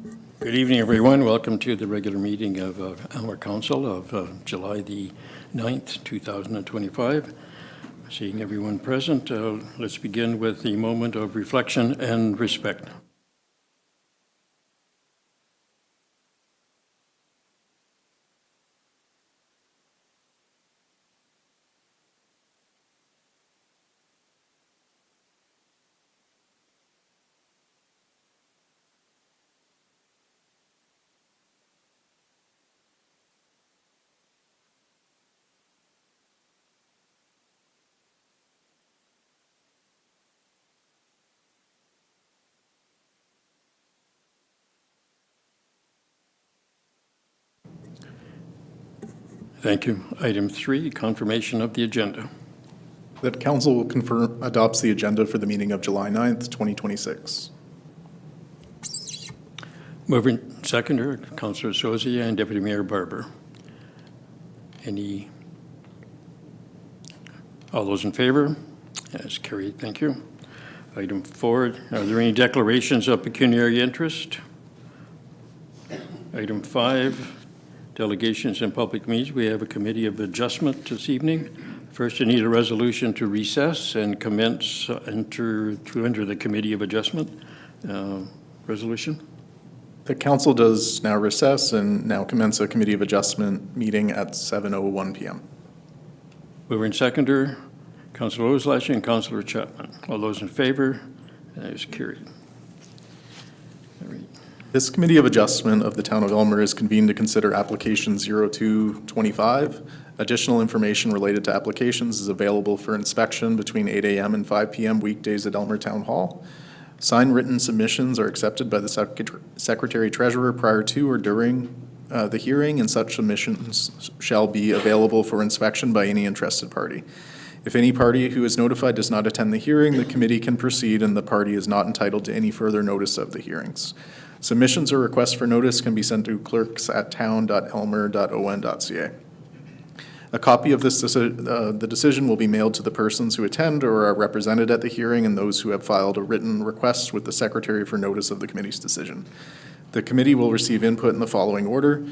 Good evening, everyone. Welcome to the regular meeting of Aylmer Council of July the 9th, 2025. Seeing everyone present, let's begin with the moment of reflection and respect. Thank you. Item 3, confirmation of the agenda. That council will adopts the agenda for the meeting of July 9th, 2026. Moving seconder, Councillor Sosia and Deputy Mayor Barber. All those in favor? Yes, carried. Thank you. Item 4, are there any declarations of pecuniary interest? Item 5, delegations and public meetings. We have a committee of adjustment this evening. First, I need a resolution to recess and commence enter the committee of adjustment resolution. The council does now recess and now commence a committee of adjustment meeting at 7:01 p.m. Mover and seconder, Councillor Oslash and Councillor Chapman. All those in favor? That is carried. This committee of adjustment of the town of Aylmer is convened to consider application 0225. Additional information related to applications is available for inspection between 8 a.m. and 5 p.m. weekdays at Aylmer Town Hall. Signed written submissions are accepted by the Secretary Treasurer prior to or during the hearing, and such submissions shall be available for inspection by any interested party. If any party who is notified does not attend the hearing, the committee can proceed and the party is not entitled to any further notice of the hearings. Submissions or requests for notice can be sent to clerks@town.elmer.on.ca. A copy of the decision will be mailed to the persons who attend or are represented at the hearing and those who have filed a written request with the Secretary for notice of the committee's decision. The committee will receive input in the following order: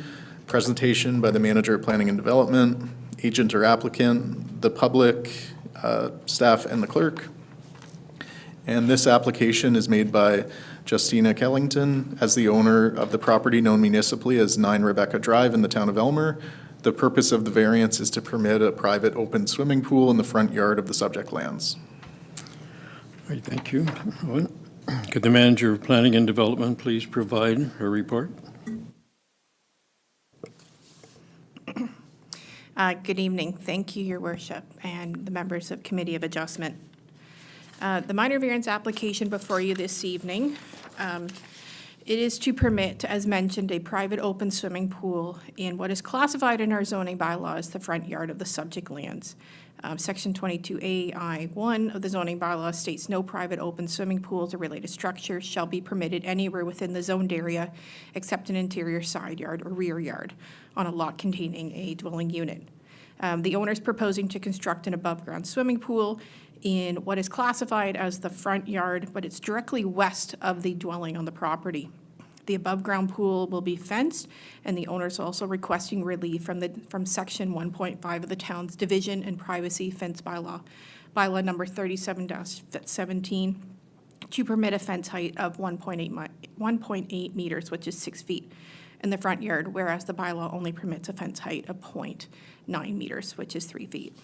presentation by the Manager of Planning and Development, agent or applicant, the public, staff, and the clerk. And this application is made by Justina Kellington as the owner of the property known municipally as 9 Rebecca Drive in the town of Aylmer. The purpose of the variance is to permit a private open swimming pool in the front yard of the subject lands. All right, thank you. Could the Manager of Planning and Development please provide her report? Good evening. Thank you, Your Worship, and the members of Committee of Adjustment. The minor variance application before you this evening, it is to permit, as mentioned, a private open swimming pool in what is classified in our zoning bylaw as the front yard of the subject lands. Section 22A(I)(1) of the zoning bylaw states no private open swimming pools or related structures shall be permitted anywhere within the zoned area except an interior side yard or rear yard on a lot containing a dwelling unit. The owner is proposing to construct an above-ground swimming pool in what is classified as the front yard, but it's directly west of the dwelling on the property. The above-ground pool will be fenced, and the owner is also requesting relief from Section 1.5 of the town's Division and Privacy Fence Bylaw number 37-17, to permit a fence height of 1.8 meters, which is 6 feet, in the front yard, whereas the bylaw only permits a fence height of 0.9 meters, which is 3 feet.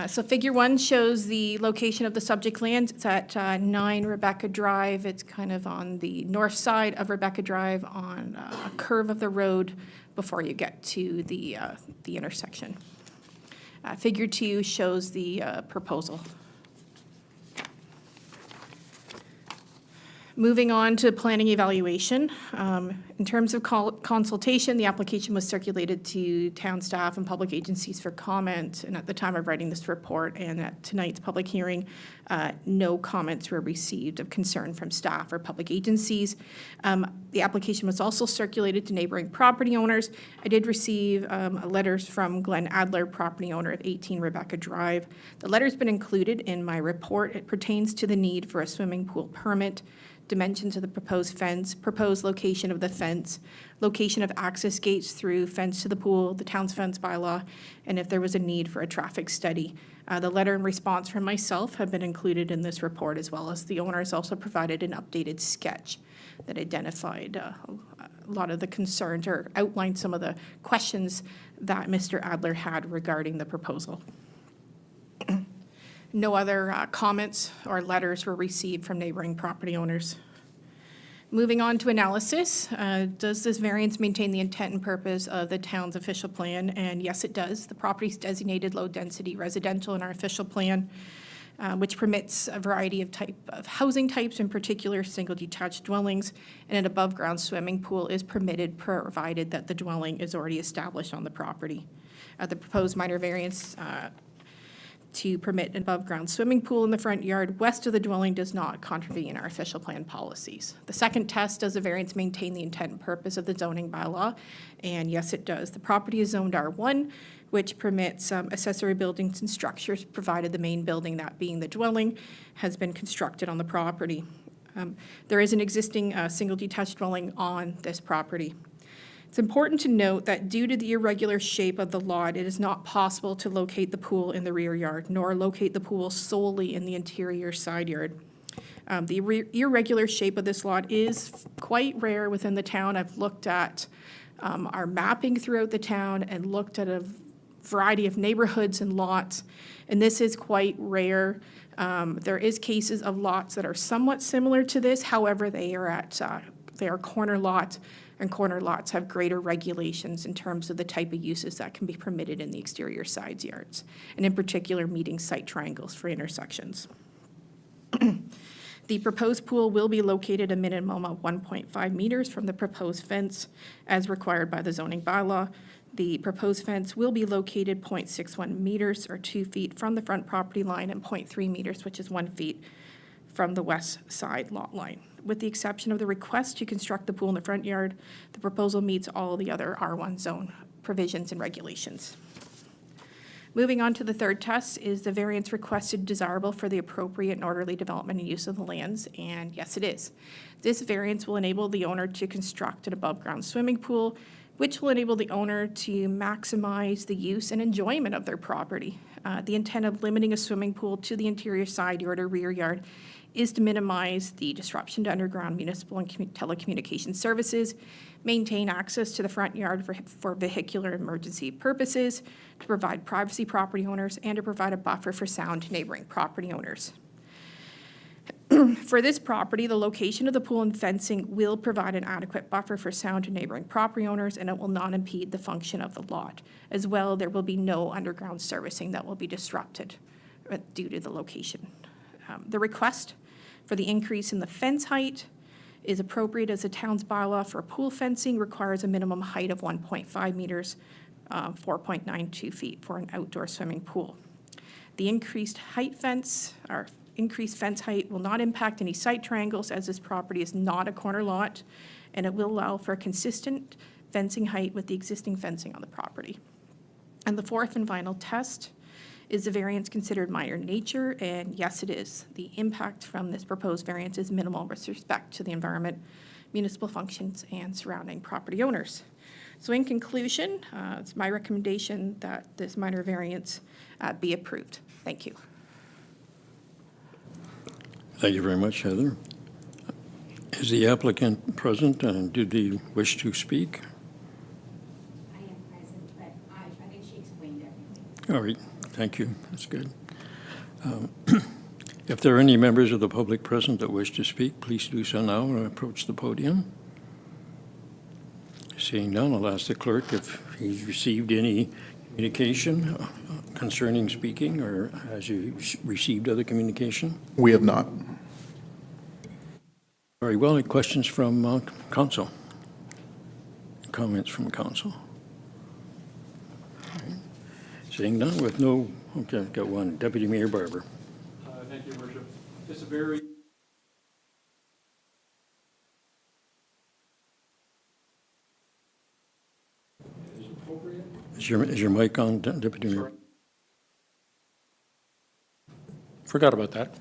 So figure 1 shows the location of the subject land. It's at 9 Rebecca Drive. It's kind of on the north side of Rebecca Drive on a curve of the road before you get to the intersection. Figure 2 shows the proposal. Moving on to planning evaluation. In terms of consultation, the application was circulated to town staff and public agencies for comment, and at the time of writing this report and at tonight's public hearing, no comments were received of concern from staff or public agencies. The application was also circulated to neighboring property owners. I did receive letters from Glenn Adler, property owner of 18 Rebecca Drive. The letter's been included in my report. It pertains to the need for a swimming pool permit, dimensions of the proposed fence, proposed location of the fence, location of access gates through fence to the pool, the town's fence bylaw, and if there was a need for a traffic study. The letter and response from myself have been included in this report, as well as the owners also provided an updated sketch that identified a lot of the concerns or outlined some of the questions that Mr. Adler had regarding the proposal. No other comments or letters were received from neighboring property owners. Moving on to analysis, does this variance maintain the intent and purpose of the town's official plan? And yes, it does. The property is designated low-density residential in our official plan, which permits a variety of housing types, in particular single detached dwellings, and an above-ground swimming pool is permitted provided that the dwelling is already established on the property. The proposed minor variance to permit an above-ground swimming pool in the front yard west of the dwelling does not contravene our official plan policies. The second test, does the variance maintain the intent and purpose of the zoning bylaw? And yes, it does. The property is zoned R1, which permits accessory buildings and structures, provided the main building, that being the dwelling, has been constructed on the property. There is an existing single detached dwelling on this property. It's important to note that due to the irregular shape of the lot, it is not possible to locate the pool in the rear yard, nor locate the pool solely in the interior side yard. The irregular shape of this lot is quite rare within the town. I've looked at our mapping throughout the town and looked at a variety of neighborhoods and lots, and this is quite rare. There is cases of lots that are somewhat similar to this. However, they are corner lots, and corner lots have greater regulations in terms of the type of uses that can be permitted in the exterior sides yards, and in particular, meeting site triangles for intersections. The proposed pool will be located a minimum of 1.5 meters from the proposed fence as required by the zoning bylaw. The proposed fence will be located 0.61 meters or 2 feet from the front property line and 0.3 meters, which is 1 feet from the west side lot line. With the exception of the request to construct the pool in the front yard, the proposal meets all the other R1 zone provisions and regulations. Moving on to the third test, is the variance requested desirable for the appropriate and orderly development and use of the lands? And yes, it is. This variance will enable the owner to construct an above-ground swimming pool, which will enable the owner to maximize the use and enjoyment of their property. The intent of limiting a swimming pool to the interior side yard or rear yard is to minimize the disruption to underground municipal and telecommunication services, maintain access to the front yard for vehicular emergency purposes, to provide privacy property owners, and to provide a buffer for sound to neighboring property owners. For this property, the location of the pool and fencing will provide an adequate buffer for sound to neighboring property owners, and it will not impede the function of the lot. As well, there will be no underground servicing that will be disrupted due to the location. The request for the increase in the fence height is appropriate, as the town's bylaw for pool fencing requires a minimum height of 1.5 meters, 4.92 feet for an outdoor swimming pool. The increased fence height will not impact any site triangles, as this property is not a corner lot, and it will allow for a consistent fencing height with the existing fencing on the property. And the fourth and final test, is the variance considered minor in nature? And yes, it is. The impact from this proposed variance is minimal with respect to the environment, municipal functions, and surrounding property owners. So in conclusion, it's my recommendation that this minor variance be approved. Thank you. Thank you very much, Heather. Is the applicant present, and do they wish to speak? I am present, but I think she explained everything. All right, thank you. That's good. If there are any members of the public present that wish to speak, please do so now and approach the podium. Seeing none, I'll ask the clerk if he's received any communication concerning speaking, or has you received other communication? We have not. Very well. Any questions from council? Comments from council? All right. Seeing none, with no, okay, got one. Deputy Mayor Barber. Thank you, Worship. Just a very Is your mic on, Deputy Mayor? Forgot about that.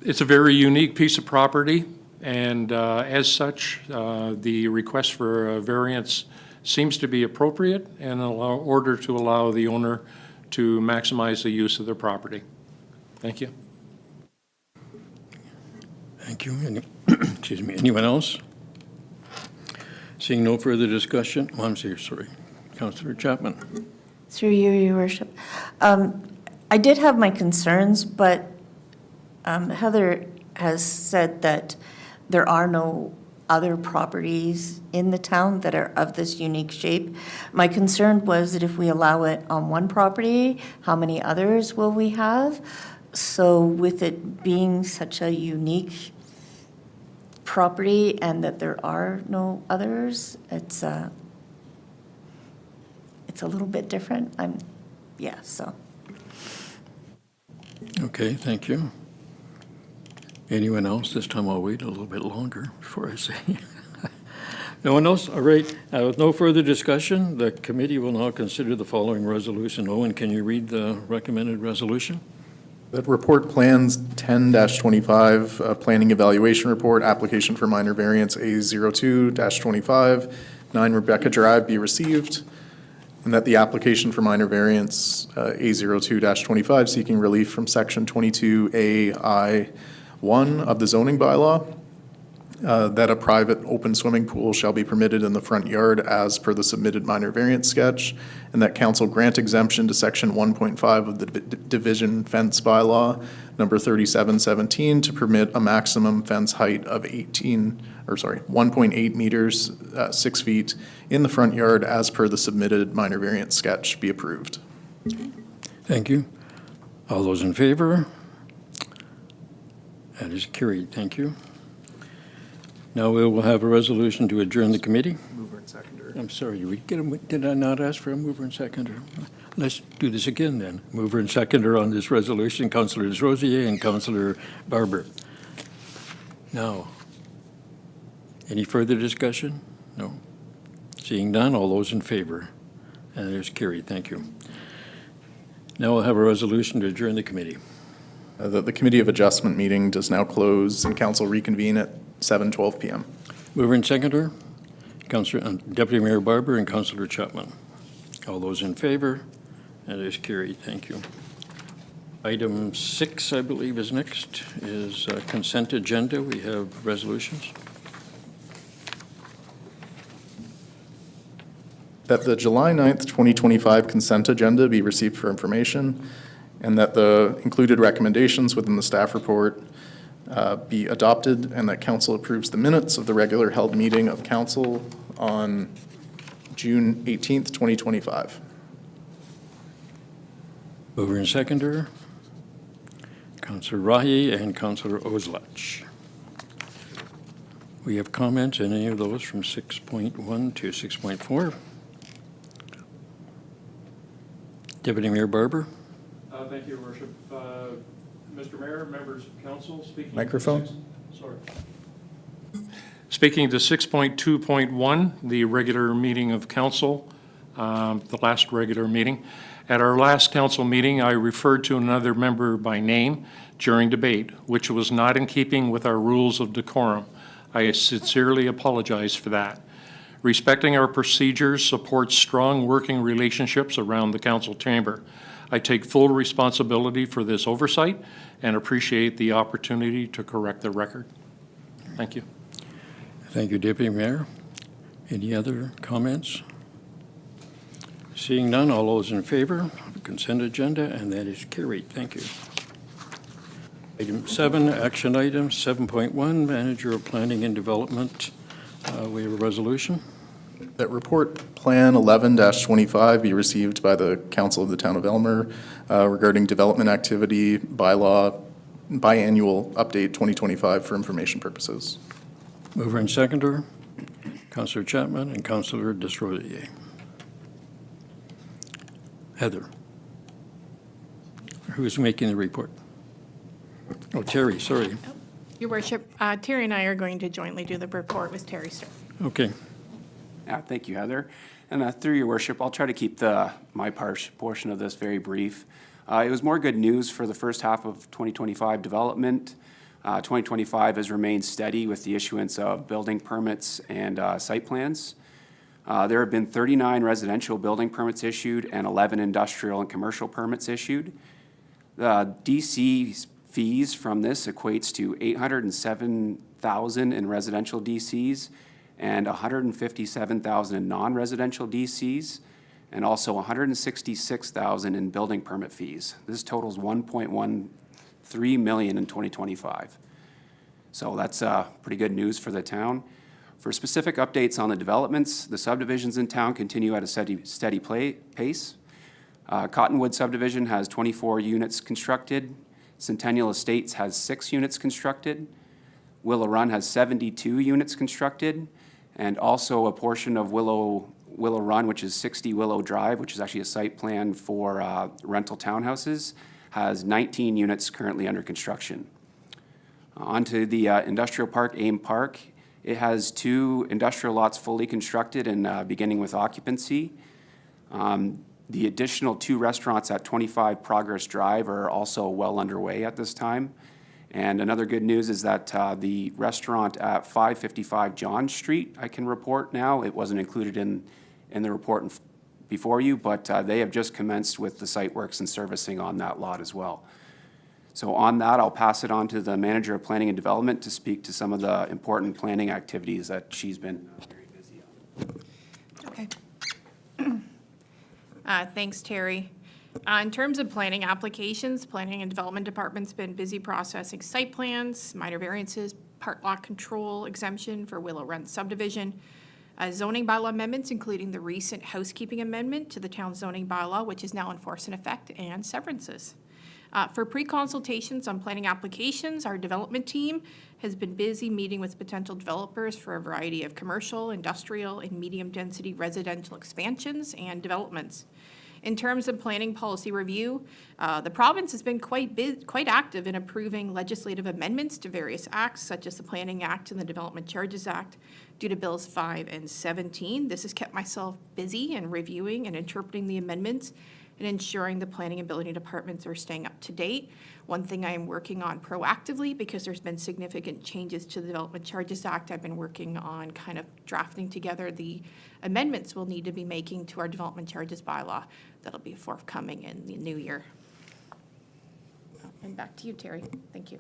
It's a very unique piece of property, and as such, the request for a variance seems to be appropriate in order to allow the owner to maximize the use of their property. Thank you. Thank you. Excuse me. Anyone else? Seeing no further discussion, I'm sorry. Councillor Chapman. Through you, Your Worship. I did have my concerns, but Heather has said that there are no other properties in the town that are of this unique shape. My concern was that if we allow it on one property, how many others will we have? So with it being such a unique property and that there are no others, it's a little bit different. So. Okay, thank you. Anyone else? This time I'll wait a little bit longer before I say. No one else? All right. With no further discussion, the committee will now consider the following resolution. Owen, can you read the recommended resolution? That report plans 10-25, planning evaluation report, application for minor variance A02-25, 9 Rebecca Drive be received, and that the application for minor variance A02-25 seeking relief from section 22AI1 of the zoning bylaw, that a private open swimming pool shall be permitted in the front yard as per the submitted minor variance sketch, and that council grant exemption to section 1.5 of the division fence bylaw, number 3717, to permit a maximum fence height of 1.8 meters, 6 feet, in the front yard as per the submitted minor variance sketch be approved. Thank you. All those in favor? That is carried. Thank you. Now we will have a resolution to adjourn the committee. Mover and seconder. I'm sorry, did I not ask for a mover and seconder? Let's do this again then. Mover and seconder on this resolution, Councillor Desrosiers and Councillor Barber. Now, any further discussion? No. Seeing none, all those in favor? And it is carried. Thank you. Now we'll have a resolution to adjourn the committee. The Committee of Adjustment meeting does now close and council reconvene at 7:12 p.m. Mover and seconder, Deputy Mayor Barber and Councillor Chapman. All those in favor? That is carried. Thank you. Item 6, I believe, is next, is consent agenda. We have resolutions. That the July 9th, 2025 consent agenda be received for information, and that the included recommendations within the staff report be adopted, and that council approves the minutes of the regular held meeting of council on June 18th, 2025. Mover and seconder, Councillor Rahi and Councillor Oslach. We have comments on any of those from 6.1 to 6.4. Deputy Mayor Barber. Thank you, Your Worship. Mr. Mayor, members of council, speaking. Microphone. Speaking to 6.2.1, the regular meeting of council, the last regular meeting. At our last council meeting, I referred to another member by name during debate, which was not in keeping with our rules of decorum. I sincerely apologize for that. Respecting our procedures supports strong working relationships around the council chamber. I take full responsibility for this oversight and appreciate the opportunity to correct the record. Thank you. Thank you, Deputy Mayor. Any other comments? Seeing none, all those in favor of the consent agenda, and that is carried. Thank you. Item 7, action item 7.1, Manager of Planning and Development. We have a resolution. That report plan 11-25 be received by the council of the town of Elmer regarding development activity bylaw biannual update 2025 for information purposes. Mover and seconder, Councillor Chapman and Councillor Desrosiers. Heather. Who is making the report? Oh, Terry, sorry. Your Worship, Terry and I are going to jointly do the report with Terry Stir. Okay. Yeah, thank you, Heather. And through your worship, I'll try to keep my portion of this very brief. It was more good news for the first half of 2025 development. 2025 has remained steady with the issuance of building permits and site plans. There have been 39 residential building permits issued and 11 industrial and commercial permits issued. The DC fees from this equates to $807,000 in residential DCs and $157,000 in non-residential DCs, and also $166,000 in building permit fees. This totals $1.13 million in 2025. So that's pretty good news for the town. For specific updates on the developments, the subdivisions in town continue at a steady pace. Cottonwood subdivision has 24 units constructed. Centennial Estates has 6 units constructed. Willow Run has 72 units constructed. And also a portion of Willow Run, which is 60 Willow Drive, which is actually a site plan for rental townhouses, has 19 units currently under construction. Onto the industrial park, Ames Park. It has 2 industrial lots fully constructed and beginning with occupancy. The additional 2 restaurants at 25 Progress Drive are also well underway at this time. And another good news is that the restaurant at 555 John Street, I can report now, it wasn't included in the report before you, but they have just commenced with the site works and servicing on that lot as well. So on that, I'll pass it on to the Manager of Planning and Development to speak to some of the important planning activities that she's been very busy on. Okay. Thanks, Terry. In terms of planning applications, Planning and Development Department's been busy processing site plans, minor variances, part lot control exemption for Willow Run subdivision, zoning bylaw amendments, including the recent housekeeping amendment to the town zoning bylaw, which is now in force and effect, and severances. For pre-consultations on planning applications, our development team has been busy meeting with potential developers for a variety of commercial, industrial, and medium-density residential expansions and developments. In terms of planning policy review, the province has been quite active in approving legislative amendments to various acts, such as the Planning Act and the Development Charges Act, due to Bills 5 and 17. This has kept myself busy in reviewing and interpreting the amendments and ensuring the planning and building departments are staying up to date. One thing I am working on proactively, because there's been significant changes to the Development Charges Act, I've been working on kind of drafting together the amendments we'll need to be making to our development charges bylaw. That'll be forthcoming in the new year. And back to you, Terry. Thank you.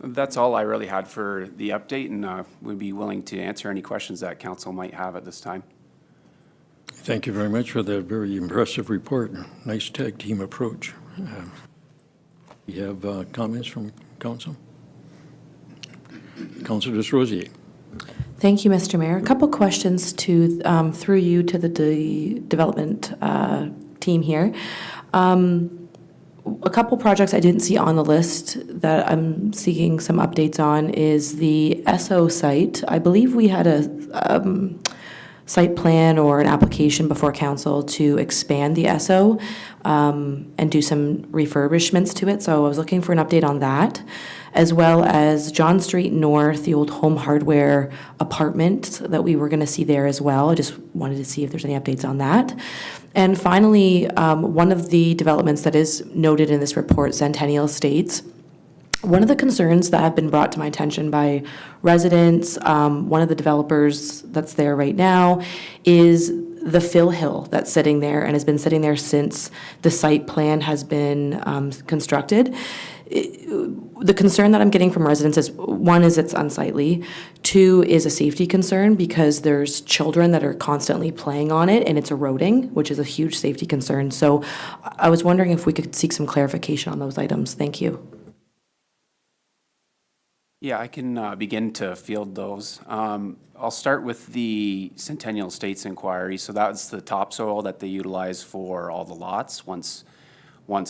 That's all I really had for the update, and we'd be willing to answer any questions that council might have at this time. Thank you very much for that very impressive report. Nice tag team approach. You have comments from council? Councilor Desrosiers. Thank you, Mr. Mayor. A couple questions to through you to the development team here. A couple projects I didn't see on the list that I'm seeking some updates on is the Esso site. I believe we had a site plan or an application before council to expand the Esso and do some refurbishments to it. So I was looking for an update on that, as well as John Street North, the old Home Hardware apartment that we were going to see there as well. I just wanted to see if there's any updates on that. And finally, one of the developments that is noted in this report, Centennial Estates. One of the concerns that have been brought to my attention by residents, one of the developers that's there right now, is the Phil Hill that's sitting there and has been sitting there since the site plan has been constructed. The concern that I'm getting from residents is, one, is it's unsightly. Two, is a safety concern because there's children that are constantly playing on it and it's eroding, which is a huge safety concern. So I was wondering if we could seek some clarification on those items. Thank you. Yeah, I can begin to field those. I'll start with the Centennial Estates inquiry. So that's the topsoil that they utilize for all the lots. Once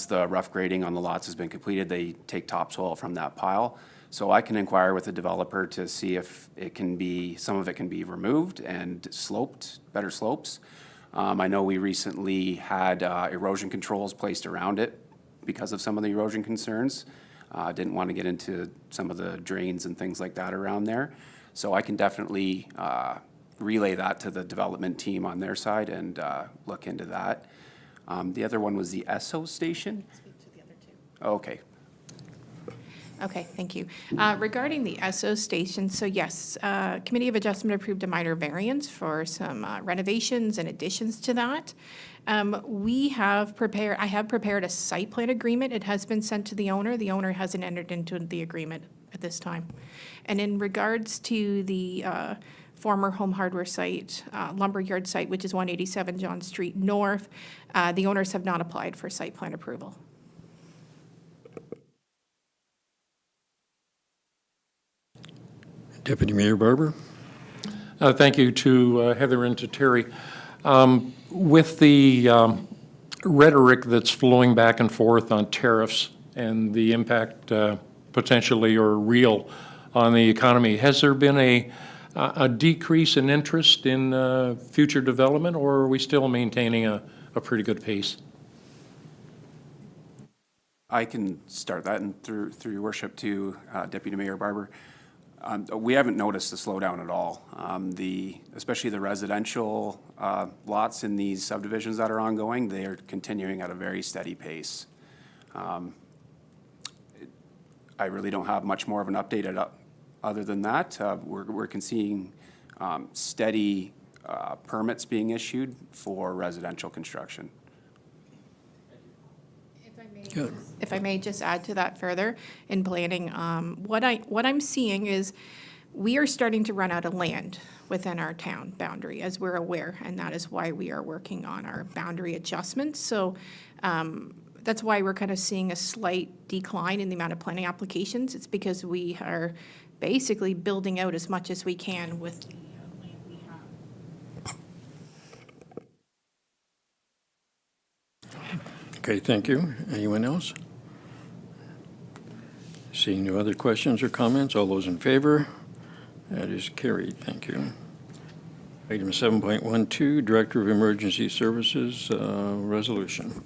the rough grading on the lots has been completed, they take topsoil from that pile. So I can inquire with the developer to see if some of it can be removed and sloped, better slopes. I know we recently had erosion controls placed around it because of some of the erosion concerns. Didn't want to get into some of the drains and things like that around there. So I can definitely relay that to the development team on their side and look into that. The other one was the Esso station? Speak to the other two. Okay. Okay, thank you. Regarding the Esso station, so yes, Committee of Adjustment approved a minor variance for some renovations and additions to that. I have prepared a site plan agreement. It has been sent to the owner. The owner hasn't entered into the agreement at this time. And in regards to the former Home Hardware site, lumberyard site, which is 187 John Street North, the owners have not applied for site plan approval. Deputy Mayor Barber? Thank you to Heather and to Terry. With the rhetoric that's flowing back and forth on tariffs and the impact potentially or real on the economy, has there been a decrease in interest in future development, or are we still maintaining a pretty good pace? I can start that, and through your worship to Deputy Mayor Barber. We haven't noticed a slowdown at all. Especially the residential lots in these subdivisions that are ongoing, they are continuing at a very steady pace. I really don't have much more of an update other than that. We're seeing steady permits being issued for residential construction. Good. If I may just add to that further, in planning, what I'm seeing is we are starting to run out of land within our town boundary, as we're aware, and that is why we are working on our boundary adjustments. So that's why we're kind of seeing a slight decline in the amount of planning applications. It's because we are basically building out as much as we can with the land we have. Okay, thank you. Anyone else? Seeing no other questions or comments, all those in favor? That is carried, thank you. Item 7.12, Director of Emergency Services, resolution.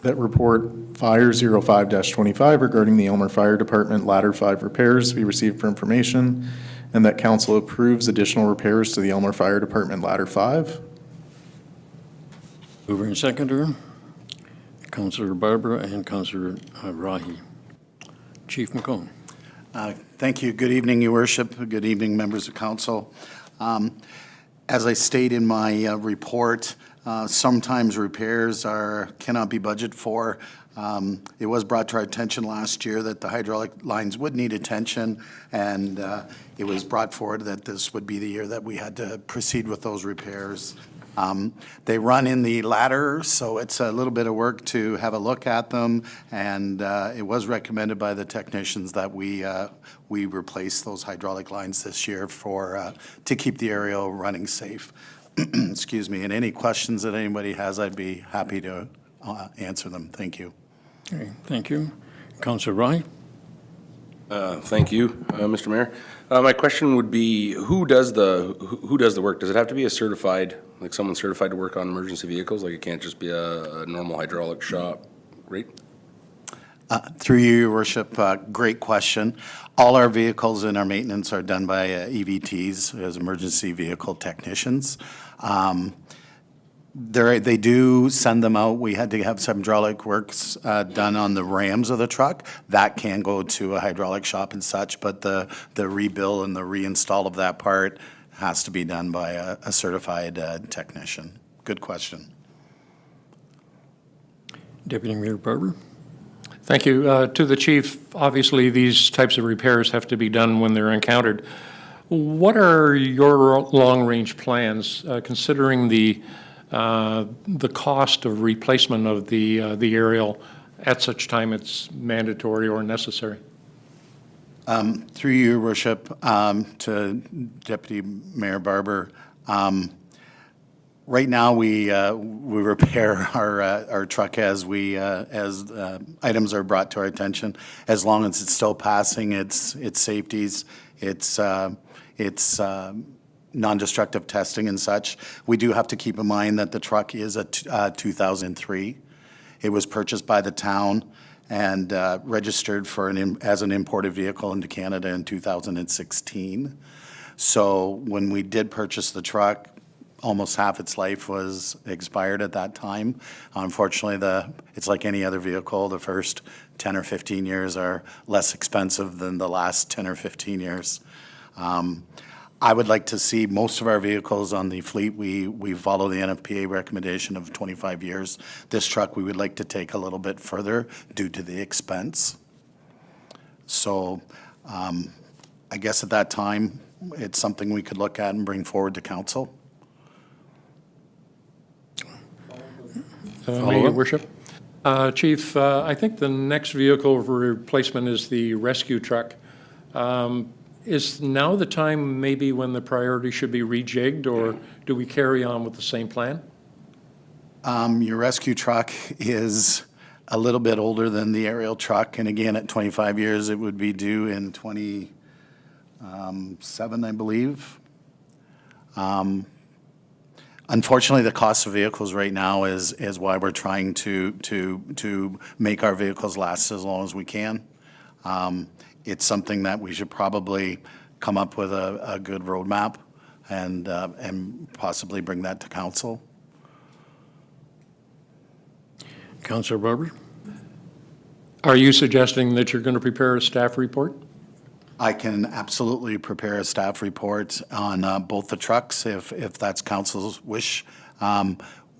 That report Fire 05-25 regarding the Aylmer Fire Department Ladder 5 repairs be received for information, and that council approves additional repairs to the Aylmer Fire Department Ladder 5. Mover and seconder, Councillor Barbara and Councillor Rahi. Chief McCone. Thank you. Good evening, Your Worship. Good evening, members of council. As I state in my report, sometimes repairs cannot be budgeted for. It was brought to our attention last year that the hydraulic lines would need attention, and it was brought forward that this would be the year that we had to proceed with those repairs. They run in the ladder, so it's a little bit of work to have a look at them, and it was recommended by the technicians that we replace those hydraulic lines this year to keep the area running safe. Excuse me, and any questions that anybody has, I'd be happy to answer them. Thank you. Okay, thank you. Councillor Rahi. Thank you, Mr. Mayor. My question would be, who does the work? Does it have to be a certified, like someone certified to work on emergency vehicles? Like it can't just be a normal hydraulic shop, right? Through you, Your Worship, great question. All our vehicles and our maintenance are done by EVTs, as emergency vehicle technicians. They do send them out. We had to have some hydraulic works done on the rams of the truck. That can go to a hydraulic shop and such, but the rebuild and the reinstall of that part has to be done by a certified technician. Good question. Deputy Mayor Barber. Thank you. To the chief, obviously, these types of repairs have to be done when they're encountered. What are your long-range plans, considering the cost of replacement of the aerial at such time it's mandatory or necessary? Through you, Your Worship, to Deputy Mayor Barber, right now we repair our truck as items are brought to our attention, as long as it's still passing its safeties, its non-destructive testing and such. We do have to keep in mind that the truck is a 2003. It was purchased by the town and registered as an imported vehicle into Canada in 2016. So when we did purchase the truck, almost half its life was expired at that time. Unfortunately, it's like any other vehicle, the first 10 or 15 years are less expensive than the last 10 or 15 years. I would like to see most of our vehicles on the fleet, we follow the NFPA recommendation of 25 years. This truck, we would like to take a little bit further due to the expense. So I guess at that time, it's something we could look at and bring forward to council. Your worship. Chief, I think the next vehicle for replacement is the rescue truck. Is now the time maybe when the priority should be rejigged, or do we carry on with the same plan? Your rescue truck is a little bit older than the aerial truck, and again, at 25 years, it would be due in 27, I believe. Unfortunately, the cost of vehicles right now is why we're trying to make our vehicles last as long as we can. It's something that we should probably come up with a good roadmap and possibly bring that to council. Councillor Barber? Are you suggesting that you're going to prepare a staff report? I can absolutely prepare a staff report on both the trucks if that's council's wish.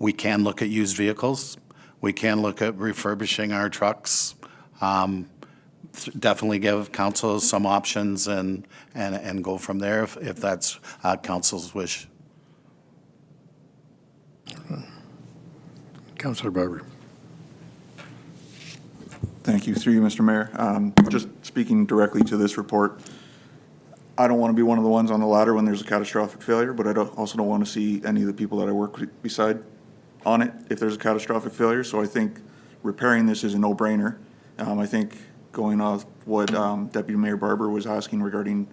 We can look at used vehicles. We can look at refurbishing our trucks. Definitely give council some options and go from there if that's council's wish. Councillor Barber? Thank you, through you, Mr. Mayor. Just speaking directly to this report, I don't want to be one of the ones on the ladder when there's a catastrophic failure, but I also don't want to see any of the people that I work beside on it if there's a catastrophic failure. So I think repairing this is a no-brainer. I think going off what Deputy Mayor Barber was asking regarding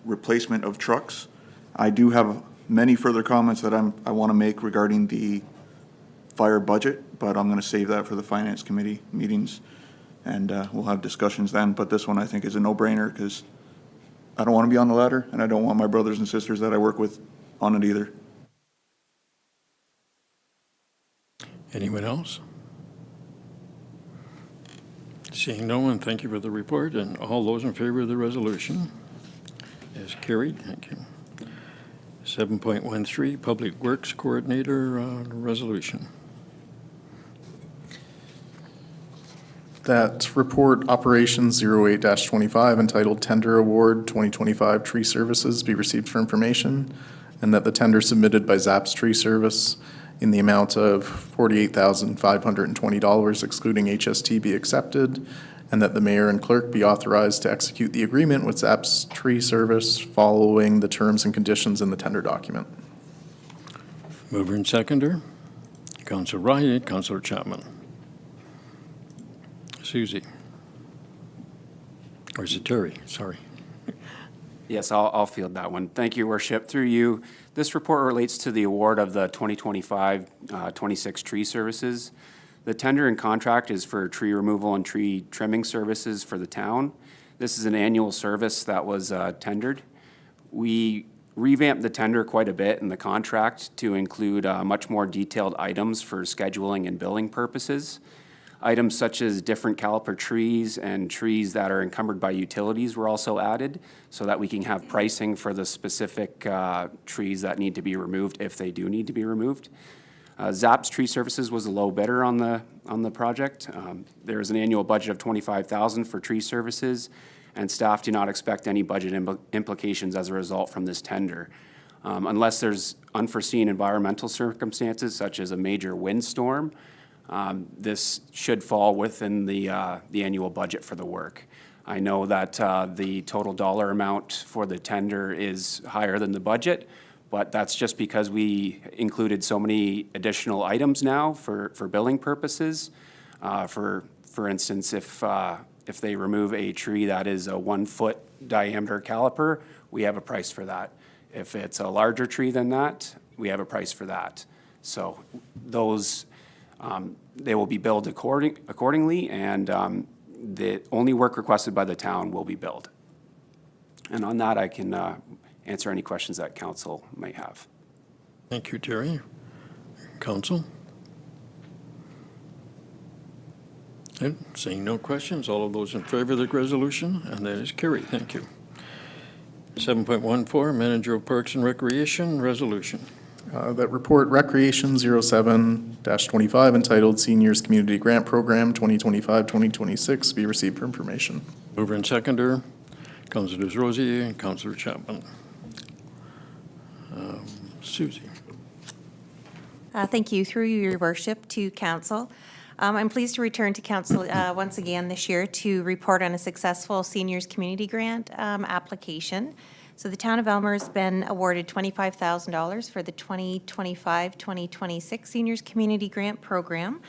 replacement of trucks, I do have many further comments that I want to make regarding the fire budget, but I'm going to save that for the Finance Committee meetings, and we'll have discussions then. But this one I think is a no-brainer because I don't want to be on the ladder, and I don't want my brothers and sisters that I work with on it either. Anyone else? Seeing no one, thank you for the report, and all those in favor of the resolution is carried. Thank you. 7.13, Public Works Coordinator resolution. That report Operations 08-25 entitled Tender Award 2025 Tree Services be received for information, and that the tender submitted by Zapp's Tree Service in the amount of $48,520 excluding HST be accepted, and that the mayor and clerk be authorized to execute the agreement with Zapp's Tree Service following the terms and conditions in the tender document. Mover and seconder. Councillor Riley, Councillor Chapman. Susie. Or is it Terry? Sorry. Yes, I'll field that one. Thank you, Your Worship. Through you, this report relates to the award of the 2025-26 tree services. The tender and contract is for tree removal and tree trimming services for the town. This is an annual service that was tendered. We revamped the tender quite a bit in the contract to include much more detailed items for scheduling and billing purposes. Items such as different caliper trees and trees that are encumbered by utilities were also added so that we can have pricing for the specific trees that need to be removed if they do need to be removed. Zapp's Tree Services was a low bidder on the project. There is an annual budget of $25,000 for tree services, and staff do not expect any budget implications as a result from this tender. Unless there's unforeseen environmental circumstances such as a major windstorm, this should fall within the annual budget for the work. I know that the total dollar amount for the tender is higher than the budget, but that's just because we included so many additional items now for billing purposes. For instance, if they remove a tree that is a 1 foot diameter caliper, we have a price for that. If it's a larger tree than that, we have a price for that. So those they will be billed accordingly, and the only work requested by the town will be billed. And on that, I can answer any questions that council might have. Thank you, Terry. Council? And seeing no questions, all of those in favor of the resolution, and that is carried. Thank you. 7.14, Manager of Parks and Recreation, resolution. That report Recreation 07-25 entitled Seniors Community Grant Program 2025-2026 be received for information. Mover and seconder, Councilors Rosier and Councilor Chapman. Susie. Thank you. Through you, Your Worship, to Council. I'm pleased to return to Council once again this year to report on a successful Seniors Community Grant application. So the Town of Elmer has been awarded $25,000 for the 2025-2026 Seniors Community Grant Program,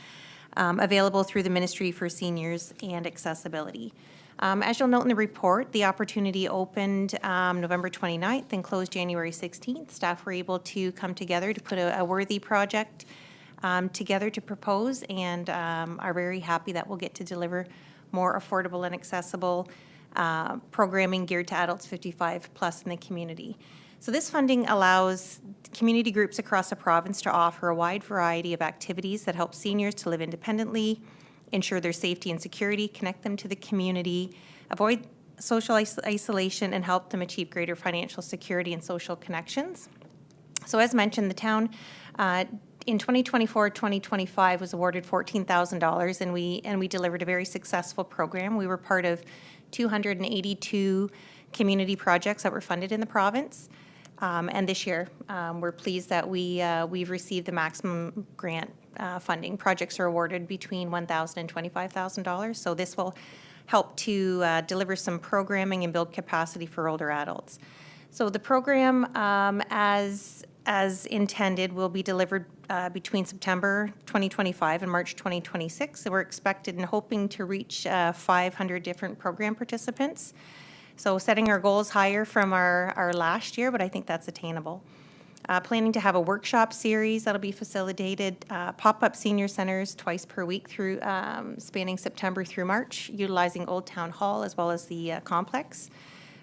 available through the Ministry for Seniors and Accessibility. As you'll note in the report, the opportunity opened November 29th and closed January 16th. Staff were able to come together to put a worthy project together to propose, and are very happy that we'll get to deliver more affordable and accessible programming geared to adults 55 plus in the community. So this funding allows community groups across the province to offer a wide variety of activities that help seniors to live independently, ensure their safety and security, connect them to the community, avoid social isolation, and help them achieve greater financial security and social connections. So as mentioned, the town in 2024-2025 was awarded $14,000, and we delivered a very successful program. We were part of 282 community projects that were funded in the province. And this year, we're pleased that we've received the maximum grant funding. Projects are awarded between $1,000 and $25,000. So this will help to deliver some programming and build capacity for older adults. So the program, as intended, will be delivered between September 2025 and March 2026. So we're expected and hoping to reach 500 different program participants. So setting our goals higher from our last year, but I think that's attainable. Planning to have a workshop series that'll be facilitated, pop-up senior centers twice per week through spanning September through March, utilizing Old Town Hall as well as the complex.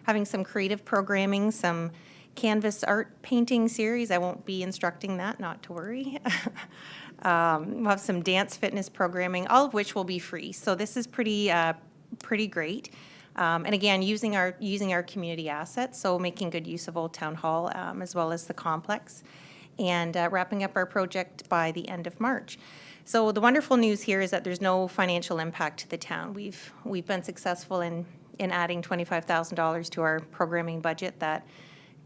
Having some creative programming, some canvas art painting series. I won't be instructing that, not to worry. We'll have some dance fitness programming, all of which will be free. So this is pretty great. And again, using our community assets, so making good use of Old Town Hall as well as the complex, and wrapping up our project by the end of March. So the wonderful news here is that there's no financial impact to the town. We've been successful in adding $25,000 to our programming budget that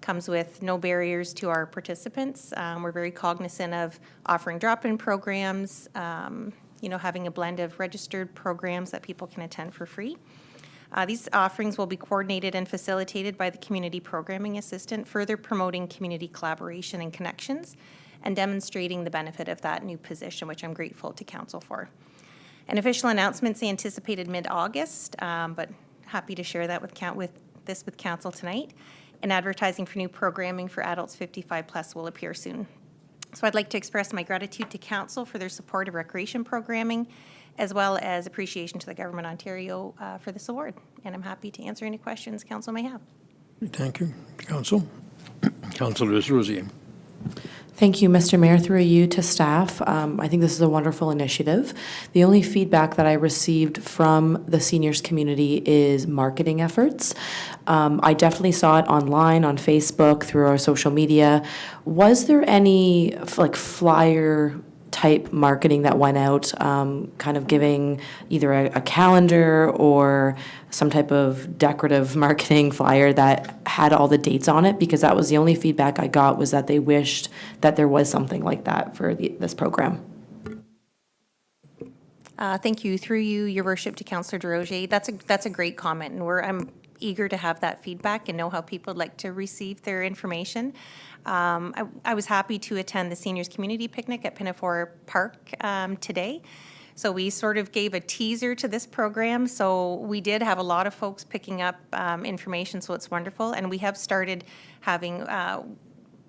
comes with no barriers to our participants. We're very cognizant of offering drop-in programs, having a blend of registered programs that people can attend for free. These offerings will be coordinated and facilitated by the community programming assistant, further promoting community collaboration and connections and demonstrating the benefit of that new position, which I'm grateful to Council for. An official announcement's anticipated mid-August, but happy to share that with Council tonight. And advertising for new programming for adults 55 plus will appear soon. So I'd like to express my gratitude to Council for their support of recreation programming, as well as appreciation to the Government of Ontario for this award. And I'm happy to answer any questions Council may have. Thank you. Council? Councilors Rosier. Thank you, Mr. Mayor. Through you to staff. I think this is a wonderful initiative. The only feedback that I received from the seniors community is marketing efforts. I definitely saw it online, on Facebook, through our social media. Was there any flyer type marketing that went out, kind of giving either a calendar or some type of decorative marketing flyer that had all the dates on it? Because that was the only feedback I got, was that they wished that there was something like that for this program. Thank you. Through you, Your Worship, to Councillor Desrosiers. That's a great comment, and I'm eager to have that feedback and know how people would like to receive their information. I was happy to attend the Seniors Community Picnic at Pinafore Park today. So we sort of gave a teaser to this program. So we did have a lot of folks picking up information, so it's wonderful. And we have started having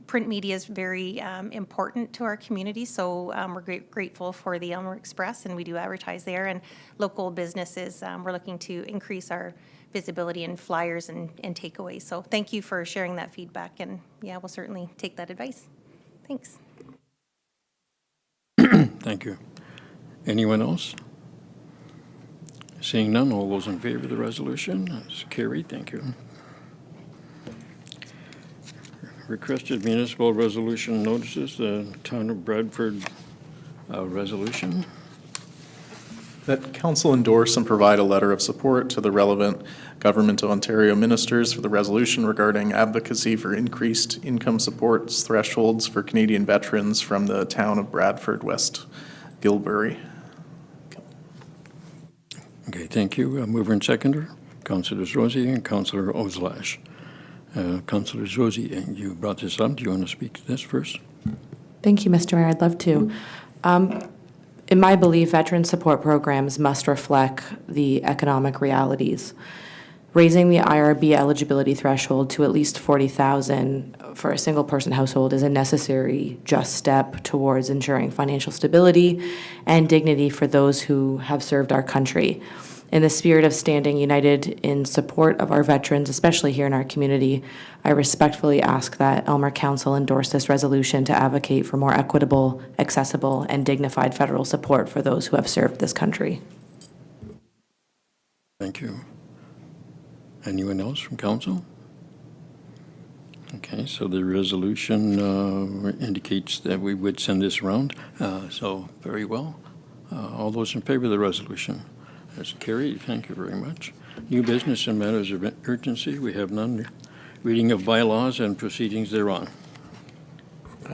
print media is very important to our community, so we're grateful for the Elmer Express, and we do advertise there. And local businesses, we're looking to increase our visibility and flyers and takeaways. So thank you for sharing that feedback, and yeah, we'll certainly take that advice. Thanks. Thank you. Anyone else? Seeing none, all those in favor of the resolution? That's carried. Thank you. Requested municipal resolution notices, the Town of Bradford resolution. That council endorse and provide a letter of support to the relevant Government of Ontario ministers for the resolution regarding advocacy for increased income supports thresholds for Canadian veterans from the Town of Bradford, West Gilbury. Okay, thank you. Mover and seconder, Councillors Rosie and Councillor Oslash. Councillor Rosie, you brought this up. Do you want to speak to this first? Thank you, Mr. Mayor. I'd love to. In my belief, veteran support programs must reflect the economic realities. Raising the IRB eligibility threshold to at least $40,000 for a single-person household is a necessary just step towards ensuring financial stability and dignity for those who have served our country. In the spirit of standing united in support of our veterans, especially here in our community, I respectfully ask that Elmer Council endorse this resolution to advocate for more equitable, accessible, and dignified federal support for those who have served this country. Thank you. Anyone else from council? Okay, so the resolution indicates that we would send this around. So very well. All those in favor of the resolution? That's carried. Thank you very much. New business and matters of urgency, we have none. Reading of bylaws and proceedings thereon.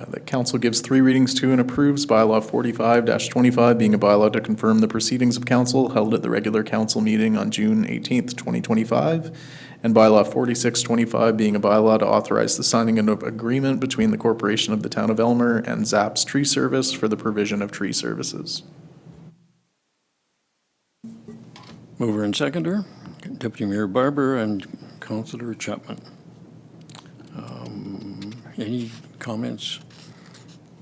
The council gives 3 readings to and approves bylaw 45-25, being a bylaw to confirm the proceedings of council held at the regular council meeting on June 18th, 2025, and bylaw 46-25, being a bylaw to authorize the signing of an agreement between the Corporation of the Town of Elmer and Zapp's Tree Service for the provision of tree services. Mover and seconder, Deputy Mayor Barber and Councillor Chapman. Any comments,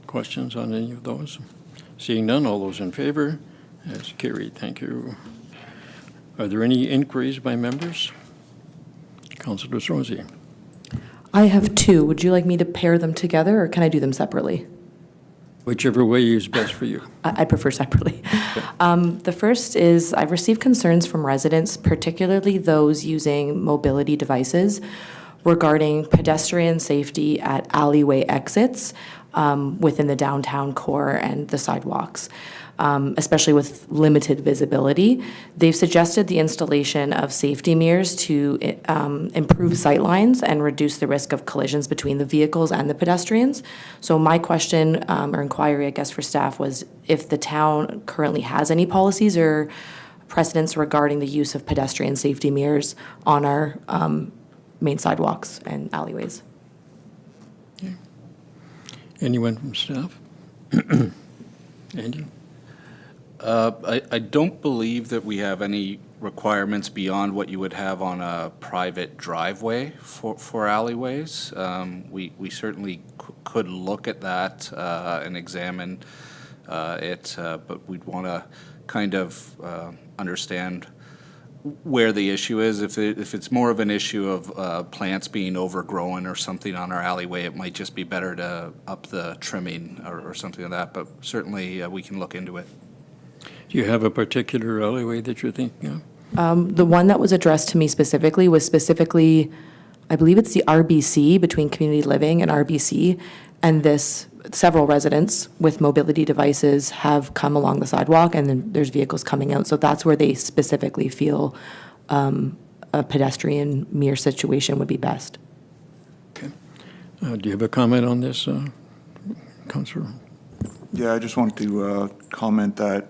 questions on any of those? Seeing none, all those in favor? That's carried. Thank you. Are there any inquiries by members? Councillor Rosie. I have 2. Would you like me to pair them together, or can I do them separately? Whichever way is best for you. I prefer separately. The first is I've received concerns from residents, particularly those using mobility devices, regarding pedestrian safety at alleyway exits within the downtown core and the sidewalks, especially with limited visibility. They've suggested the installation of safety mirrors to improve sightlines and reduce the risk of collisions between the vehicles and the pedestrians. So my question or inquiry, I guess, for staff was if the town currently has any policies or precedents regarding the use of pedestrian safety mirrors on our main sidewalks and alleyways. Okay. Anyone from staff? Andy? I don't believe that we have any requirements beyond what you would have on a private driveway for alleyways. We certainly could look at that and examine it, but we'd want to kind of understand where the issue is. If it's more of an issue of plants being overgrown or something on our alleyway, it might just be better to up the trimming or something like that, but certainly we can look into it. Do you have a particular alleyway that you're thinking of? The one that was addressed to me specifically was I believe it's the RBC, between community living and RBC, and several residents with mobility devices have come along the sidewalk, and then there's vehicles coming out. So that's where they specifically feel a pedestrian mirror situation would be best. Okay. Do you have a comment on this, Councillor? Yeah, I just want to comment that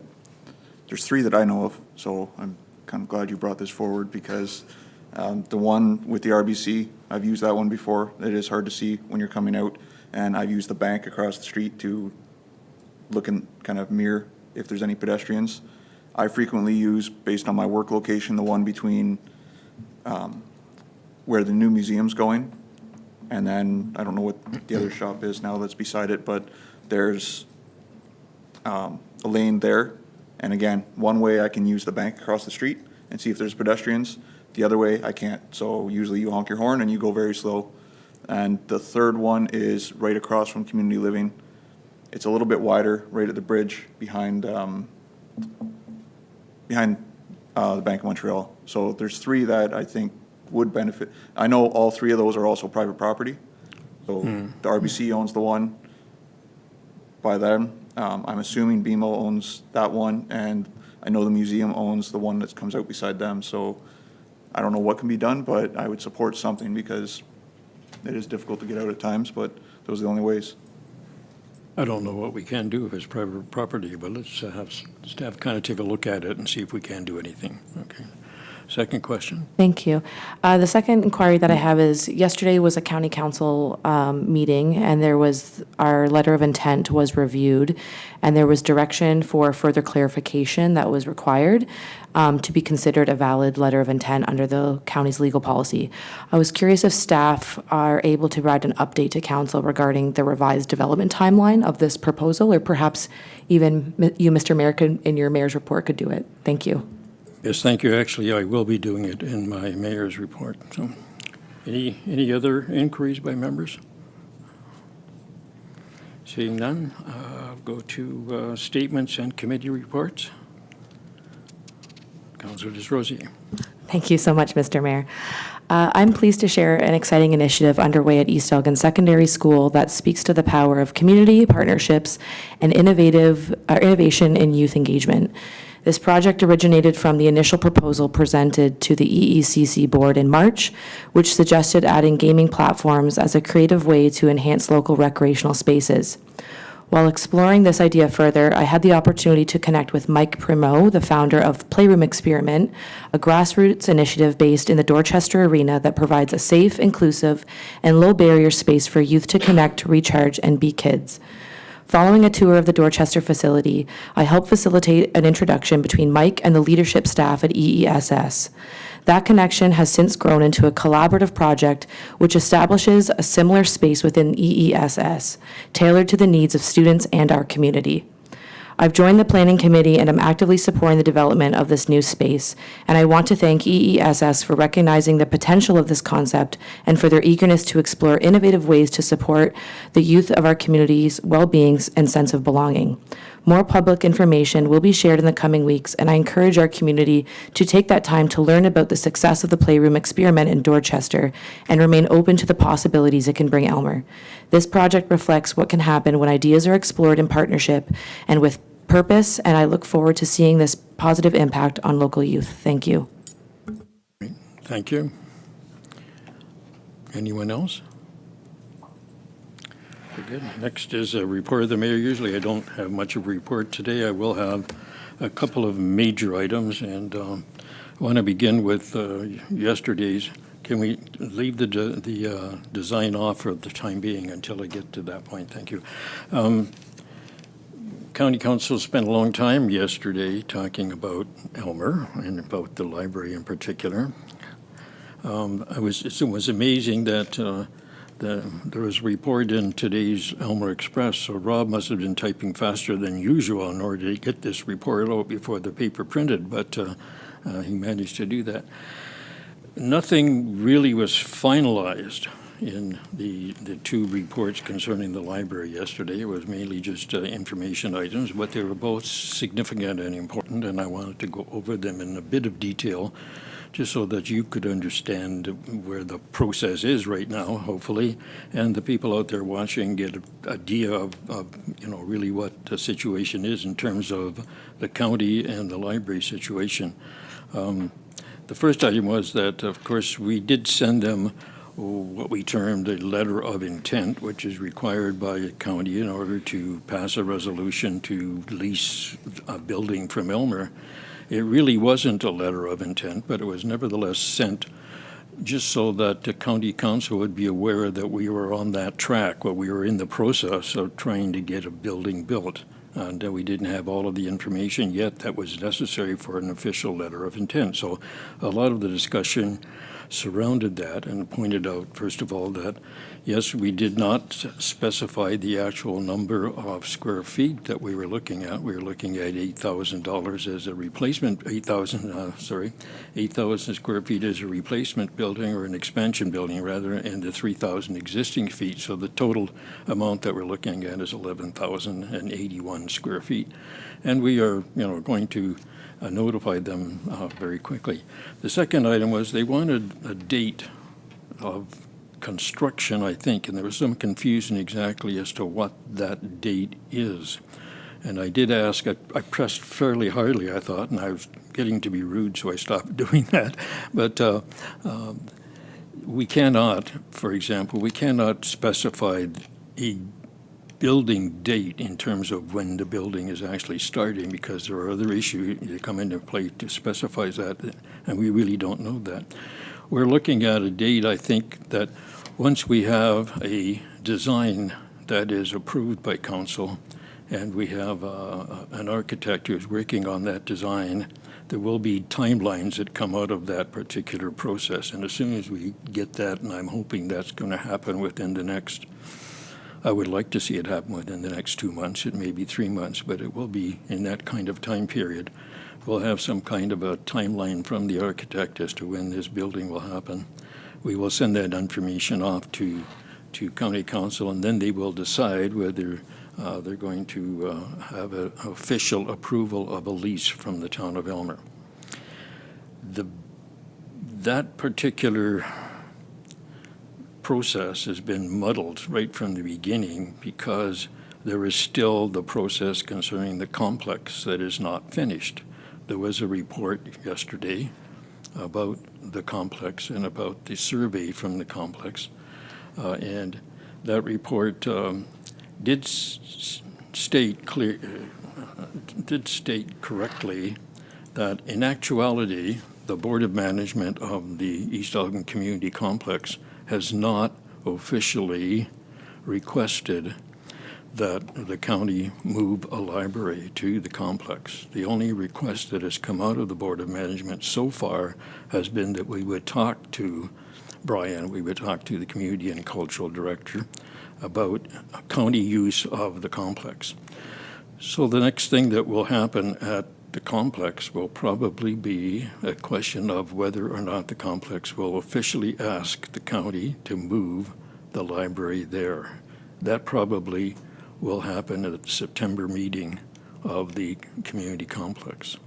there's 3 that I know of, so I'm kind of glad you brought this forward, because the one with the RBC, I've used that one before. It is hard to see when you're coming out, and I've used the bank across the street to look and kind of mirror if there's any pedestrians. I frequently use, based on my work location, the one between where the new museum's going, and then I don't know what the other shop is now that's beside it, but there's a lane there. And again, one way I can use the bank across the street and see if there's pedestrians. the other way, I can't. So usually you honk your horn and you go very slow. And the third one is right across from community living. It's a little bit wider, right at the bridge behind the Bank of Montreal. So there's three that I think would benefit. I know all three of those are also private property. So the RBC owns the one by them. I'm assuming BMO owns that one, and I know the museum owns the one that comes out beside them. So I don't know what can be done, but I would support something because it is difficult to get out at times, but those are the only ways. I don't know what we can do if it's private property, but let's have staff kind of take a look at it and see if we can do anything. Okay. Second question. Thank you. The second inquiry that I have is, yesterday was a county council meeting, and our letter of intent was reviewed, and there was direction for further clarification that was required to be considered a valid letter of intent under the county's legal policy. I was curious if staff are able to provide an update to council regarding the revised development timeline of this proposal, or perhaps even you, Mr. Mayor, in your mayor's report could do it. Thank you. Yes, thank you. Actually, I will be doing it in my mayor's report. So, any other inquiries by members? Seeing none, I'll go to statements and committee reports. Councilor Desrosiers. Thank you so much, Mr. Mayor. I'm pleased to share an exciting initiative underway at East Elgin Secondary School that speaks to the power of community partnerships and innovation in youth engagement. This project originated from the initial proposal presented to the EECC board in March, which suggested adding gaming platforms as a creative way to enhance local recreational spaces. While exploring this idea further, I had the opportunity to connect with Mike Primo, the founder of Playroom Experiment, a grassroots initiative based in the Dorchester Arena that provides a safe, inclusive, and low-barrier space for youth to connect, recharge, and be kids. Following a tour of the Dorchester facility, I helped facilitate an introduction between Mike and the leadership staff at EESS. That connection has since grown into a collaborative project which establishes a similar space within EESS, tailored to the needs of students and our community. I've joined the planning committee and am actively supporting the development of this new space, and I want to thank EESS for recognizing the potential of this concept and for their eagerness to explore innovative ways to support the youth of our community's well-being and sense of belonging. More public information will be shared in the coming weeks, and I encourage our community to take that time to learn about the success of the Playroom Experiment in Dorchester and remain open to the possibilities it can bring Elmer. This project reflects what can happen when ideas are explored in partnership and with purpose, and I look forward to seeing this positive impact on local youth. Thank you. Thank you. Anyone else? Very good. Next is a report of the mayor. Usually I don't have much of a report. Today I will have a couple of major items, and I want to begin with yesterday's. Can we leave the design off for the time being until I get to that point? Thank you. County Council spent a long time yesterday talking about Elmer and about the library in particular. It was amazing that there was a report in today's Elmer Express, so Rob must have been typing faster than usual in order to get this report out before the paper printed, but he managed to do that. Nothing really was finalized in the two reports concerning the library yesterday. It was mainly just information items, but they were both significant and important, and I wanted to go over them in a bit of detail just so that you could understand where the process is right now, hopefully, and the people out there watching get an idea of really what the situation is in terms of the county and the library situation. The first item was that, of course, we did send them what we termed a letter of intent, which is required by a county in order to pass a resolution to lease a building from Elmer. It really wasn't a letter of intent, but it was nevertheless sent just so that the county council would be aware that we were on that track, where we were in the process of trying to get a building built, and that we didn't have all of the information yet that was necessary for an official letter of intent. So a lot of the discussion surrounded that and pointed out, first of all, that, yes, we did not specify the actual number of square feet that we were looking at. We were looking at $8,000 as a replacement, 8,000 square feet as a replacement building or an expansion building, rather, and the 3,000 existing feet. So the total amount that we're looking at is 11,081 square feet. And we are, going to notify them very quickly. The second item was they wanted a date of construction, I think, and there was some confusion exactly as to what that date is. And I did ask, I pressed fairly hardly, I thought, and I was getting to be rude, so I stopped doing that. But we cannot, for example, we cannot specify a building date in terms of when the building is actually starting, because there are other issues that come into play to specify that, and we really don't know that. We're looking at a date, I think, that once we have a design that is approved by council, and we have an architect who's working on that design, there will be timelines that come out of that particular process. And as soon as we get that, and I'm hoping that's going to happen within the next, I would like to see it happen within the next 2 months. It may be 3 months, but it will be in that kind of time period. We'll have some kind of a timeline from the architect as to when this building will happen. We will send that information off to County Council, and then they will decide whether they're going to have an official approval of a lease from the town of Elmer. That particular process has been muddled right from the beginning because there is still the process concerning the complex that is not finished. There was a report yesterday about the complex and about the survey from the complex, and that report did state correctly that in actuality the Board of Management of the East Elgin Community Complex has not officially requested that the county move a library to the complex. The only request that has come out of the Board of Management so far has been that we would talk to Brian, we would talk to the Community and Cultural Director about county use of the complex. So the next thing that will happen at the complex will probably be a question of whether or not the complex will officially ask the county to move the library there. That probably will happen at the September meeting of the community complex.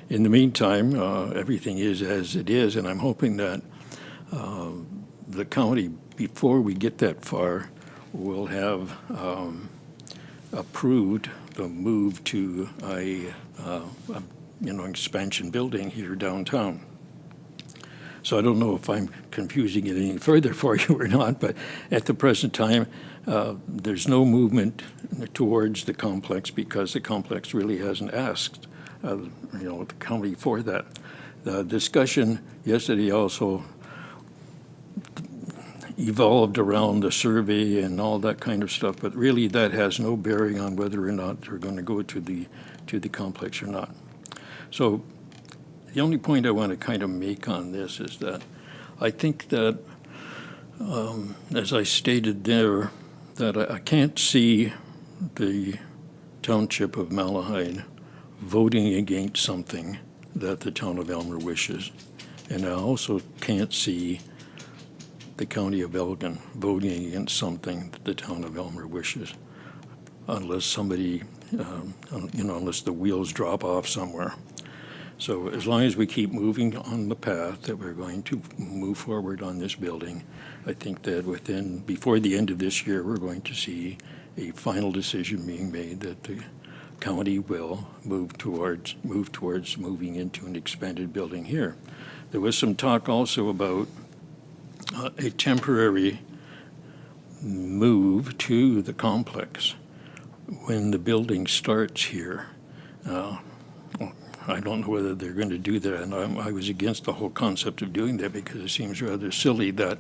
In the meantime, everything is as it is, and I'm hoping that the county, before we get that far, will have approved the move to a expansion building here downtown. So I don't know if I'm confusing it any further for you or not, but at the present time, there's no movement towards the complex because the complex really hasn't asked, the county for that. The discussion yesterday also evolved around the survey and all that kind of stuff, but really that has no bearing on whether or not they're going to go to the complex or not. So the only point I want to kind of make on this is that I think that, as I stated there, that I can't see the Township of Malahide voting against something that the town of Elmer wishes. And I also can't see the County of Elgin voting against something that the town of Elmer wishes, unless somebody, unless the wheels drop off somewhere. So as long as we keep moving on the path that we're going to move forward on this building, I think that before the end of this year, we're going to see a final decision being made that the county will move towards moving into an expanded building here. There was some talk also about a temporary move to the complex when the building starts here. I don't know whether they're going to do that, and I was against the whole concept of doing that because it seems rather silly that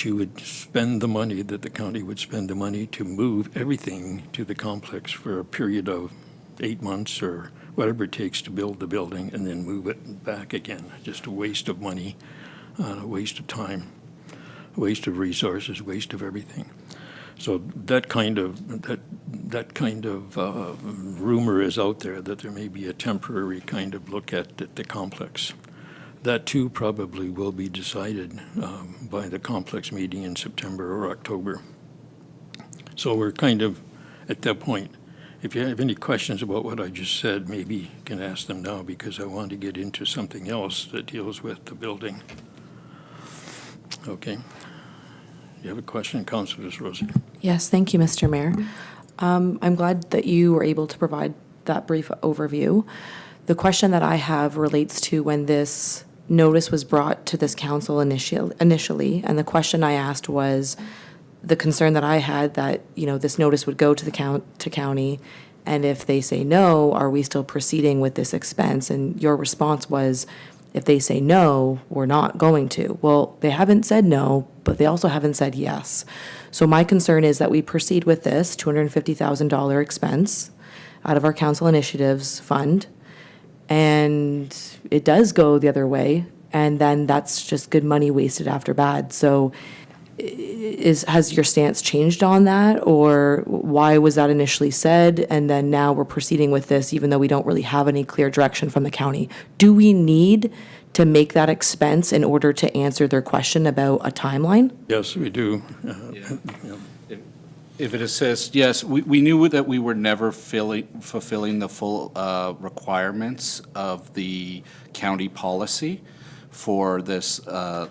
you would spend the money, that the county would spend the money to move everything to the complex for a period of 8 months or whatever it takes to build the building and then move it back again. Just a waste of money a waste of time, a waste of resources, waste of everything. So that kind of rumor is out there that there may be a temporary kind of look at the complex. That too probably will be decided by the complex meeting in September or October. So we're kind of at that point. If you have any questions about what I just said, maybe you can ask them now, because I want to get into something else that deals with the building. Okay. You have a question, Councillor Rosie? Yes, thank you, Mr. Mayor. I'm glad that you were able to provide that brief overview. The question that I have relates to when this notice was brought to this council initially, and the question I asked was the concern that I had that, this notice would go to the county, and if they say no, are we still proceeding with this expense? And your response was, if they say no, we're not going to. Well, they haven't said no, but they also haven't said yes. So my concern is that we proceed with this $250,000 expense out of our council initiatives fund, and it does go the other way, and then that's just good money wasted after bad. So has your stance changed on that, or why was that initially said, and then now we're proceeding with this even though we don't really have any clear direction from the county? Do we need to make that expense in order to answer their question about a timeline? Yes, we do. If it assists, yes, we knew that we were never fulfilling the full requirements of the county policy for this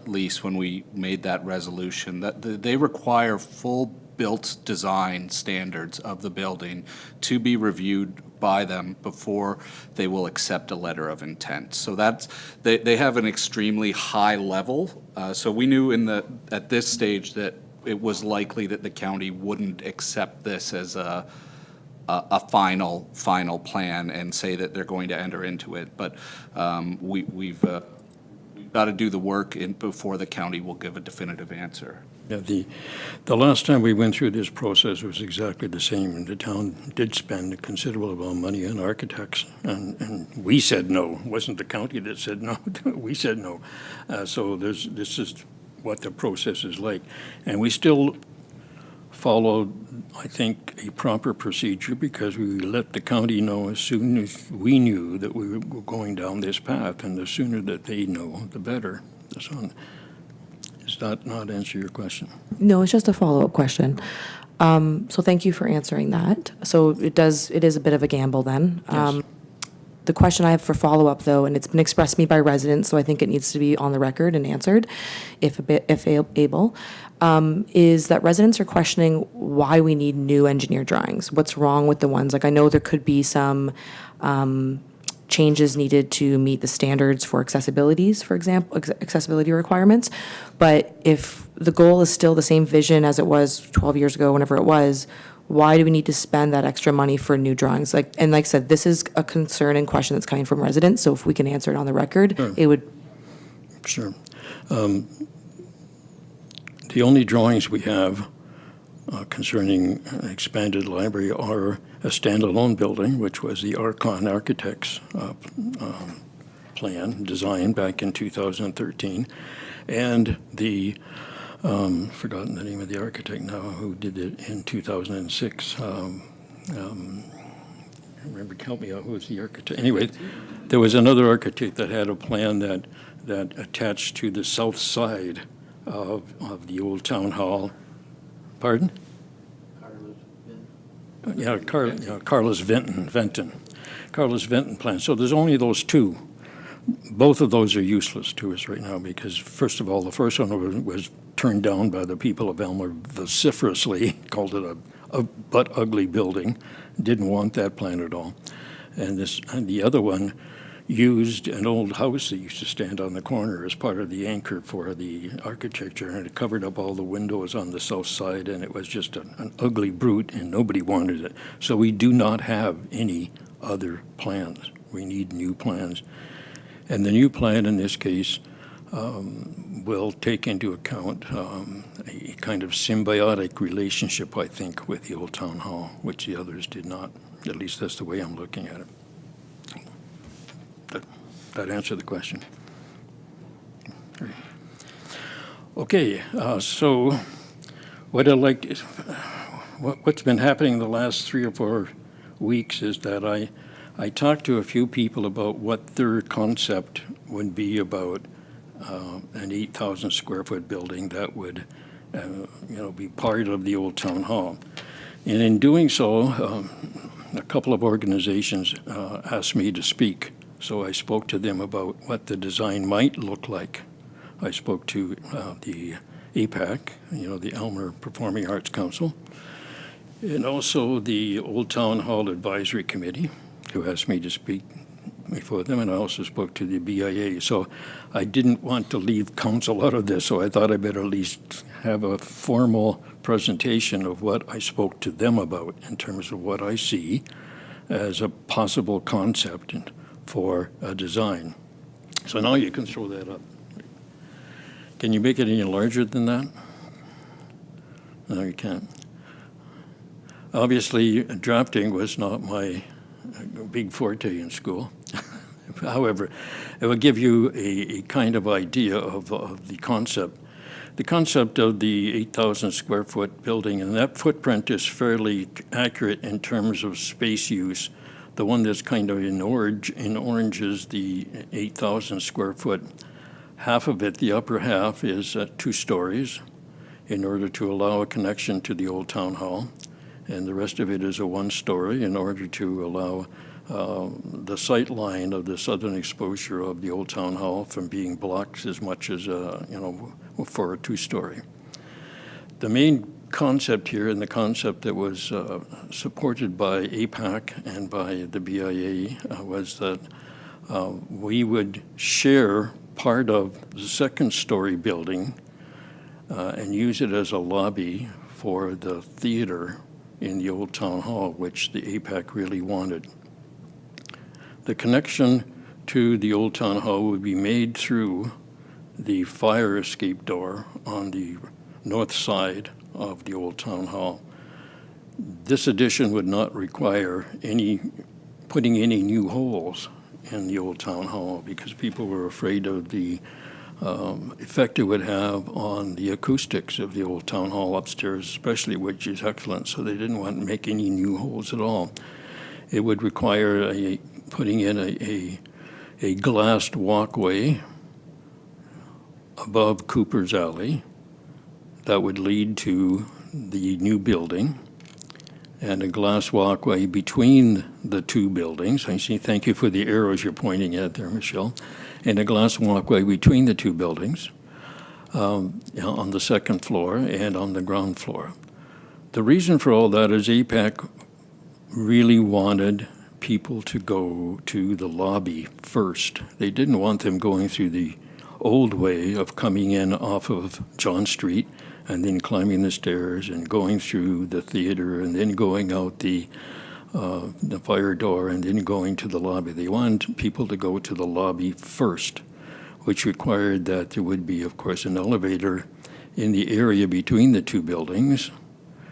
lease when we made that resolution. That they require full built design standards of the building to be reviewed by them before they will accept a letter of intent. So that's, they have an extremely high level. So we knew at this stage that it was likely that the county wouldn't accept this as a final plan and say that they're going to enter into it. But we've got to do the work before the county will give a definitive answer. Yeah, the last time we went through this process was exactly the same. The town did spend a considerable amount of money on architects, and we said no. It wasn't the county that said no. We said no. So this is what the process is like. And we still followed, I think, a proper procedure, because we let the county know as soon as we knew that we were going down this path, and the sooner that they know, the better. So, does that not answer your question? No, it's just a follow-up question. So thank you for answering that. So it is a bit of a gamble then. Yes. The question I have for follow-up, though, and it's been expressed to me by residents, so I think it needs to be on the record and answered, if able, is that residents are questioning why we need new engineer drawings. What's wrong with the ones? Like, I know there could be some changes needed to meet the standards for accessibilities, for example, accessibility requirements. But if the goal is still the same vision as it was 12 years ago, whenever it was, why do we need to spend that extra money for new drawings? Like I said, this is a concern and question that's coming from residents, so if we can answer it on the record, Sure. it would. Sure. The only drawings we have concerning expanded library are a standalone building, which was the Archon Architects plan, designed back in 2013, and the forgotten the name of the architect now who did it in 2006. Remember, help me out, who was the architect? Anyway, there was another architect that had a plan that attached to the south side of the old town hall. Pardon? Carlos Vinton. Carlos Vinton plan. So there's only those two. Both of those are useless to us right now because, first of all, the first one was turned down by the people of Elmer vociferously, called it a butt ugly building, didn't want that plan at all. And the other one used an old house that used to stand on the corner as part of the anchor for the architecture, and it covered up all the windows on the south side, and it was just an ugly brute, and nobody wanted it. So we do not have any other plans. We need new plans. And the new plan in this case will take into account a kind of symbiotic relationship, I think, with the old town hall, which the others did not. At least that's the way I'm looking at it. That answer the question? Okay, so what I'd like, what's been happening the last 3 or 4 weeks is that I talked to a few people about what their concept would be about an 8,000 square foot building that would, be part of the old town hall. And in doing so, a couple of organizations asked me to speak. So I spoke to them about what the design might look like. I spoke to the APAC, the Elmer Performing Arts Council, and also the Old Town Hall Advisory Committee, who asked me to speak before them, and I also spoke to the BIA. So I didn't want to leave council out of this, so I thought I better at least have a formal presentation of what I spoke to them about in terms of what I see as a possible concept for a design. So now you can throw that up. Can you make it any larger than that? No, you can't. Obviously, drafting was not my big forte in school. However, it will give you a kind of idea of the concept. The concept of the 8,000 square foot building, and that footprint is fairly accurate in terms of space use. The one that's kind of in orange is the 8,000 square foot. Half of it, the upper half, is 2 stories in order to allow a connection to the old town hall. And the rest of it is a 1-story in order to allow the sight line of the southern exposure of the old town hall from being blocked as much as, for a 2-story. The main concept here, and the concept that was supported by APAC and by the BIA, was that we would share part of the 2nd-story building and use it as a lobby for the theater in the old town hall, which the APAC really wanted. The connection to the old town hall would be made through the fire escape door on the north side of the old town hall. This addition would not require putting any new holes in the old town hall because people were afraid of the effect it would have on the acoustics of the old town hall upstairs, especially, which is excellent, so they didn't want to make any new holes at all. It would require putting in a glassed walkway above Cooper's Alley that would lead to the new building, and a glass walkway between the 2 buildings. I see, thank you for the arrows you're pointing at there, Michelle. And a glass walkway between the 2 buildings on the 2nd floor and on the ground floor. The reason for all that is APAC really wanted people to go to the lobby first. They didn't want them going through the old way of coming in off of John Street and then climbing the stairs and going through the theater and then going out the fire door and then going to the lobby. They wanted people to go to the lobby first, which required that there would be, of course, an elevator in the area between the 2 buildings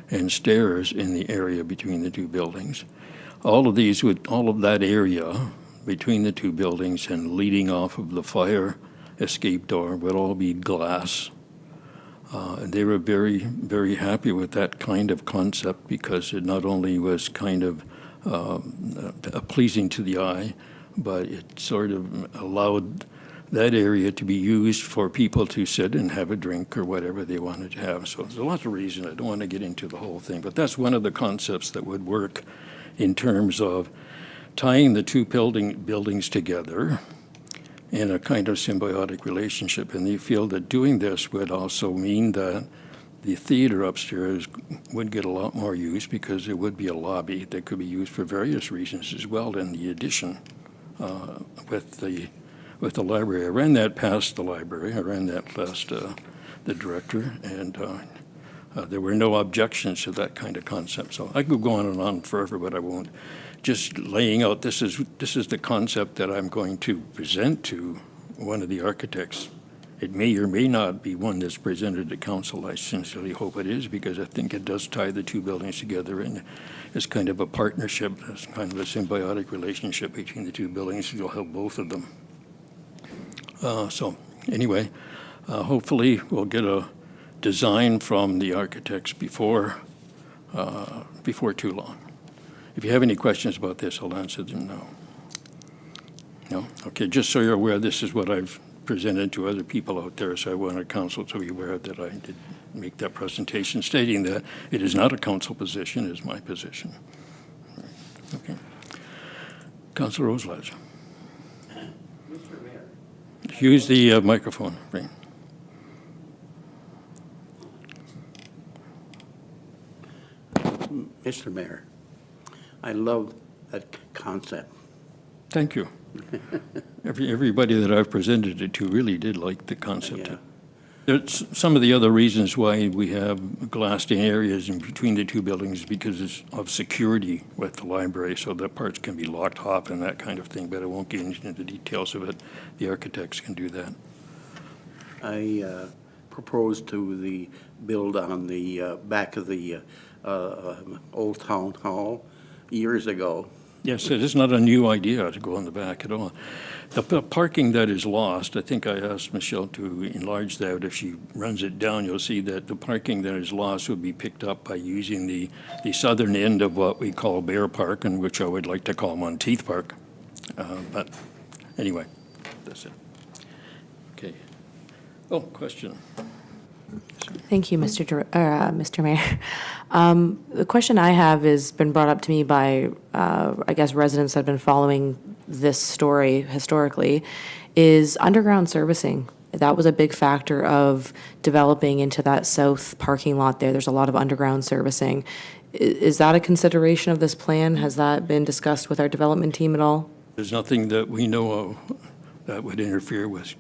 and stairs in the area between the 2 buildings. All of that area between the 2 buildings and leading off of the fire escape door would all be glass. And they were very, very happy with that kind of concept because it not only was kind of pleasing to the eye, but it sort of allowed that area to be used for people to sit and have a drink or whatever they wanted to have. So there's a lot of reason. I don't want to get into the whole thing, but that's one of the concepts that would work in terms of tying the 2 buildings together in a kind of symbiotic relationship. And they feel that doing this would also mean that the theater upstairs would get a lot more use because there would be a lobby that could be used for various reasons as well in the addition with the library. I ran that past the library. I ran that past the director, and there were no objections to that kind of concept. So I could go on and on forever, but I won't. Just laying out, this is the concept that I'm going to present to one of the architects. It may or may not be one that's presented to council. I sincerely hope it is, because I think it does tie the 2 buildings together, and it's kind of a partnership, it's kind of a symbiotic relationship between the 2 buildings. You'll have both of them. So anyway, Hopefully, we'll get a design from the architects before too long. If you have any questions about this, I'll answer them now. No? Okay, just so you're aware, this is what I've presented to other people out there, so I wanted council to be aware that I did make that presentation stating that it is not a council position, it is my position. Okay. Councilor Roselage. Mr. Mayor. Use the microphone, right? Mr. Mayor, I love that concept. Thank you. Everybody that I've presented it to really did like the concept. Yeah. There's some of the other reasons why we have glassed-in areas in between the two buildings because of security with the library, so that parts can be locked off and that kind of thing, but I won't get into the details of it. The architects can do that. I proposed to build on the back of the Old Town Hall years ago. Yes, it is not a new idea to go on the back at all. The parking that is lost, I think I asked Michelle to enlarge that. If she runs it down, you'll see that the parking that is lost will be picked up by using the southern end of what we call Bear Park, and which I would like to call Monteith Park. But anyway, that's it. Okay. Oh, question. Thank you, Mr. Mayor. The question I have has been brought up to me by, I guess, residents that have been following this story historically, is underground servicing. That was a big factor of developing into that south parking lot there. There's a lot of underground servicing. Is that a consideration of this plan? Has that been discussed with our development team at all? There's nothing that we know of that would interfere with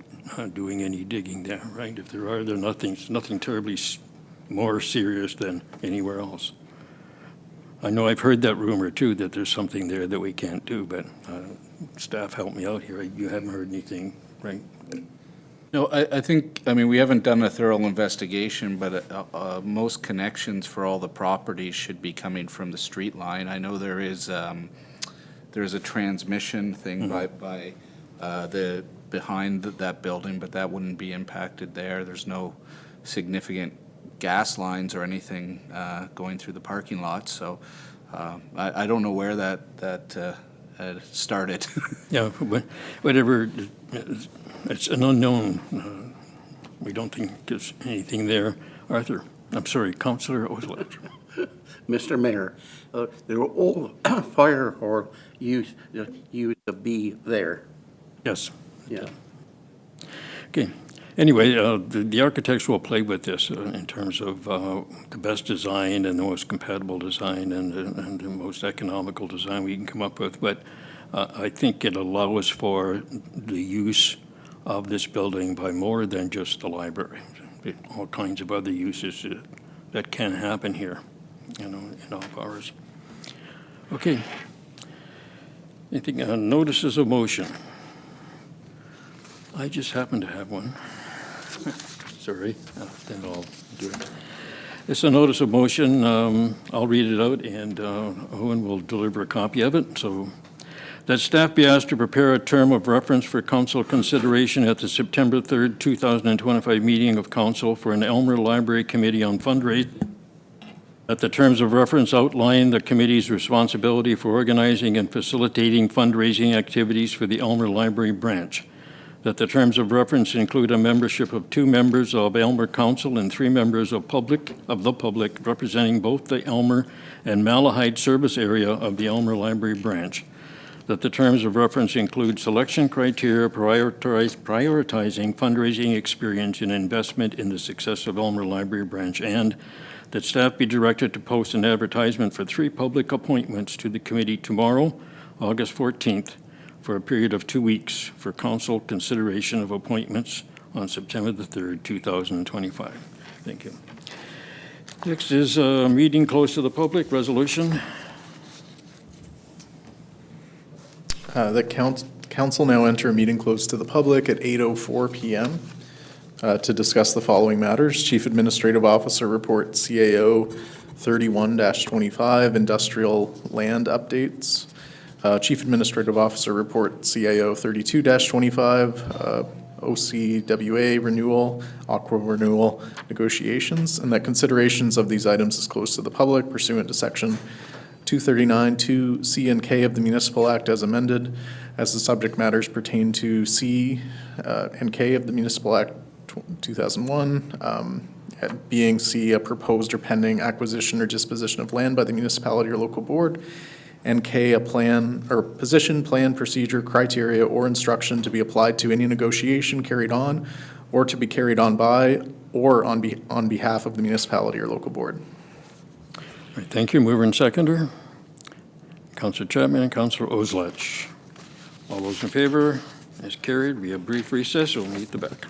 doing any digging there, right? If there are, there's nothing terribly more serious than anywhere else. I know I've heard that rumor too, that there's something there that we can't do, but staff help me out here. You haven't heard anything, right? No, I think, we haven't done a thorough investigation, but most connections for all the properties should be coming from the street line. I know there's a transmission thing behind that building, but that wouldn't be impacted there. There's no significant gas lines or anything going through the parking lot, so I don't know where that started. Yeah, whatever, it's an unknown. We don't think there's anything there. Arthur, I'm sorry, Councillor Oslett. Mr. Mayor, the old fire hall used to be there. Yes. Yeah. Okay. Anyway, the architects will play with this in terms of the best design and the most compatible design and the most economical design we can come up with. But I think it allows for the use of this building by more than just the library. All kinds of other uses that can happen here, in off hours. Okay. Anything, notices of motion? I just happen to have one. Sorry, then I'll do it. It's a notice of motion. I'll read it out, and Owen will deliver a copy of it. So, that staff be asked to prepare a term of reference for council consideration at the September 3rd, 2025 meeting of council for an Elmer Library Committee on fundraising. That the terms of reference outline the committee's responsibility for organizing and facilitating fundraising activities for the Elmer Library branch. That the terms of reference include a membership of 2 members of Elmer Council and 3 members of the public representing both the Elmer and Malahide service area of the Elmer Library branch. That the terms of reference include selection criteria prioritizing fundraising experience and investment in the success of Elmer Library branch, and that staff be directed to post an advertisement for 3 public appointments to the committee tomorrow, August 14th, for a period of 2 weeks for council consideration of appointments on September the 3rd, 2025. Thank you. Next is a meeting closed to the public resolution. The council now enter a meeting closed to the public at 8:04 p.m. To discuss the following matters: Chief Administrative Officer Report CAO 31-25, Industrial Land Updates. Chief Administrative Officer Report CAO 32-25, OCWA renewal, Aqua renewal negotiations, and that considerations of these items is closed to the public pursuant to Section 239, 2C and K of the Municipal Act as amended, as the subject matters pertain to C and K of the Municipal Act 2001, being C, a proposed or pending acquisition or disposition of land by the municipality or local board, and K, a plan or position, plan, procedure, criteria, or instruction to be applied to any negotiation carried on or to be carried on by or on behalf of the municipality or local board. All right, thank you. Mover and seconder. Councillor Chapman and Councillor Oslach. All those in favor? As carried. We have brief recess. We'll meet the back.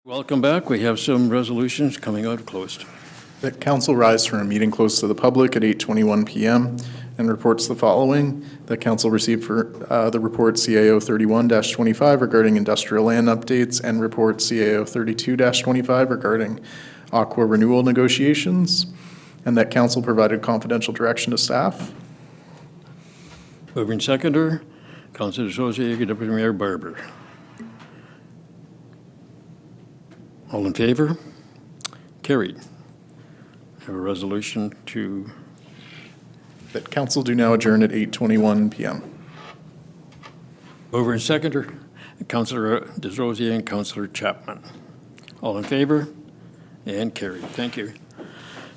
Welcome back. We have some resolutions coming out of closed. That council rise from a meeting closed to the public at 8:21 PM and reports the following. That council received for the report CAO 31-25 regarding industrial land updates and report CAO 32-25 regarding aqua renewal negotiations, and that council provided confidential direction to staff. Mover and seconder, Councilor Jose, Deputy Mayor Barber. All in favor? Carried. Have a resolution to, That council do now adjourn at 8:21 PM. mover and seconder, Councilor DeRosier and Councilor Chapman. All in favor? And carried. Thank you.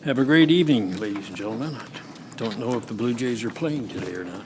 Have a great evening, ladies and gentlemen. I don't know if the Blue Jays are playing today or not.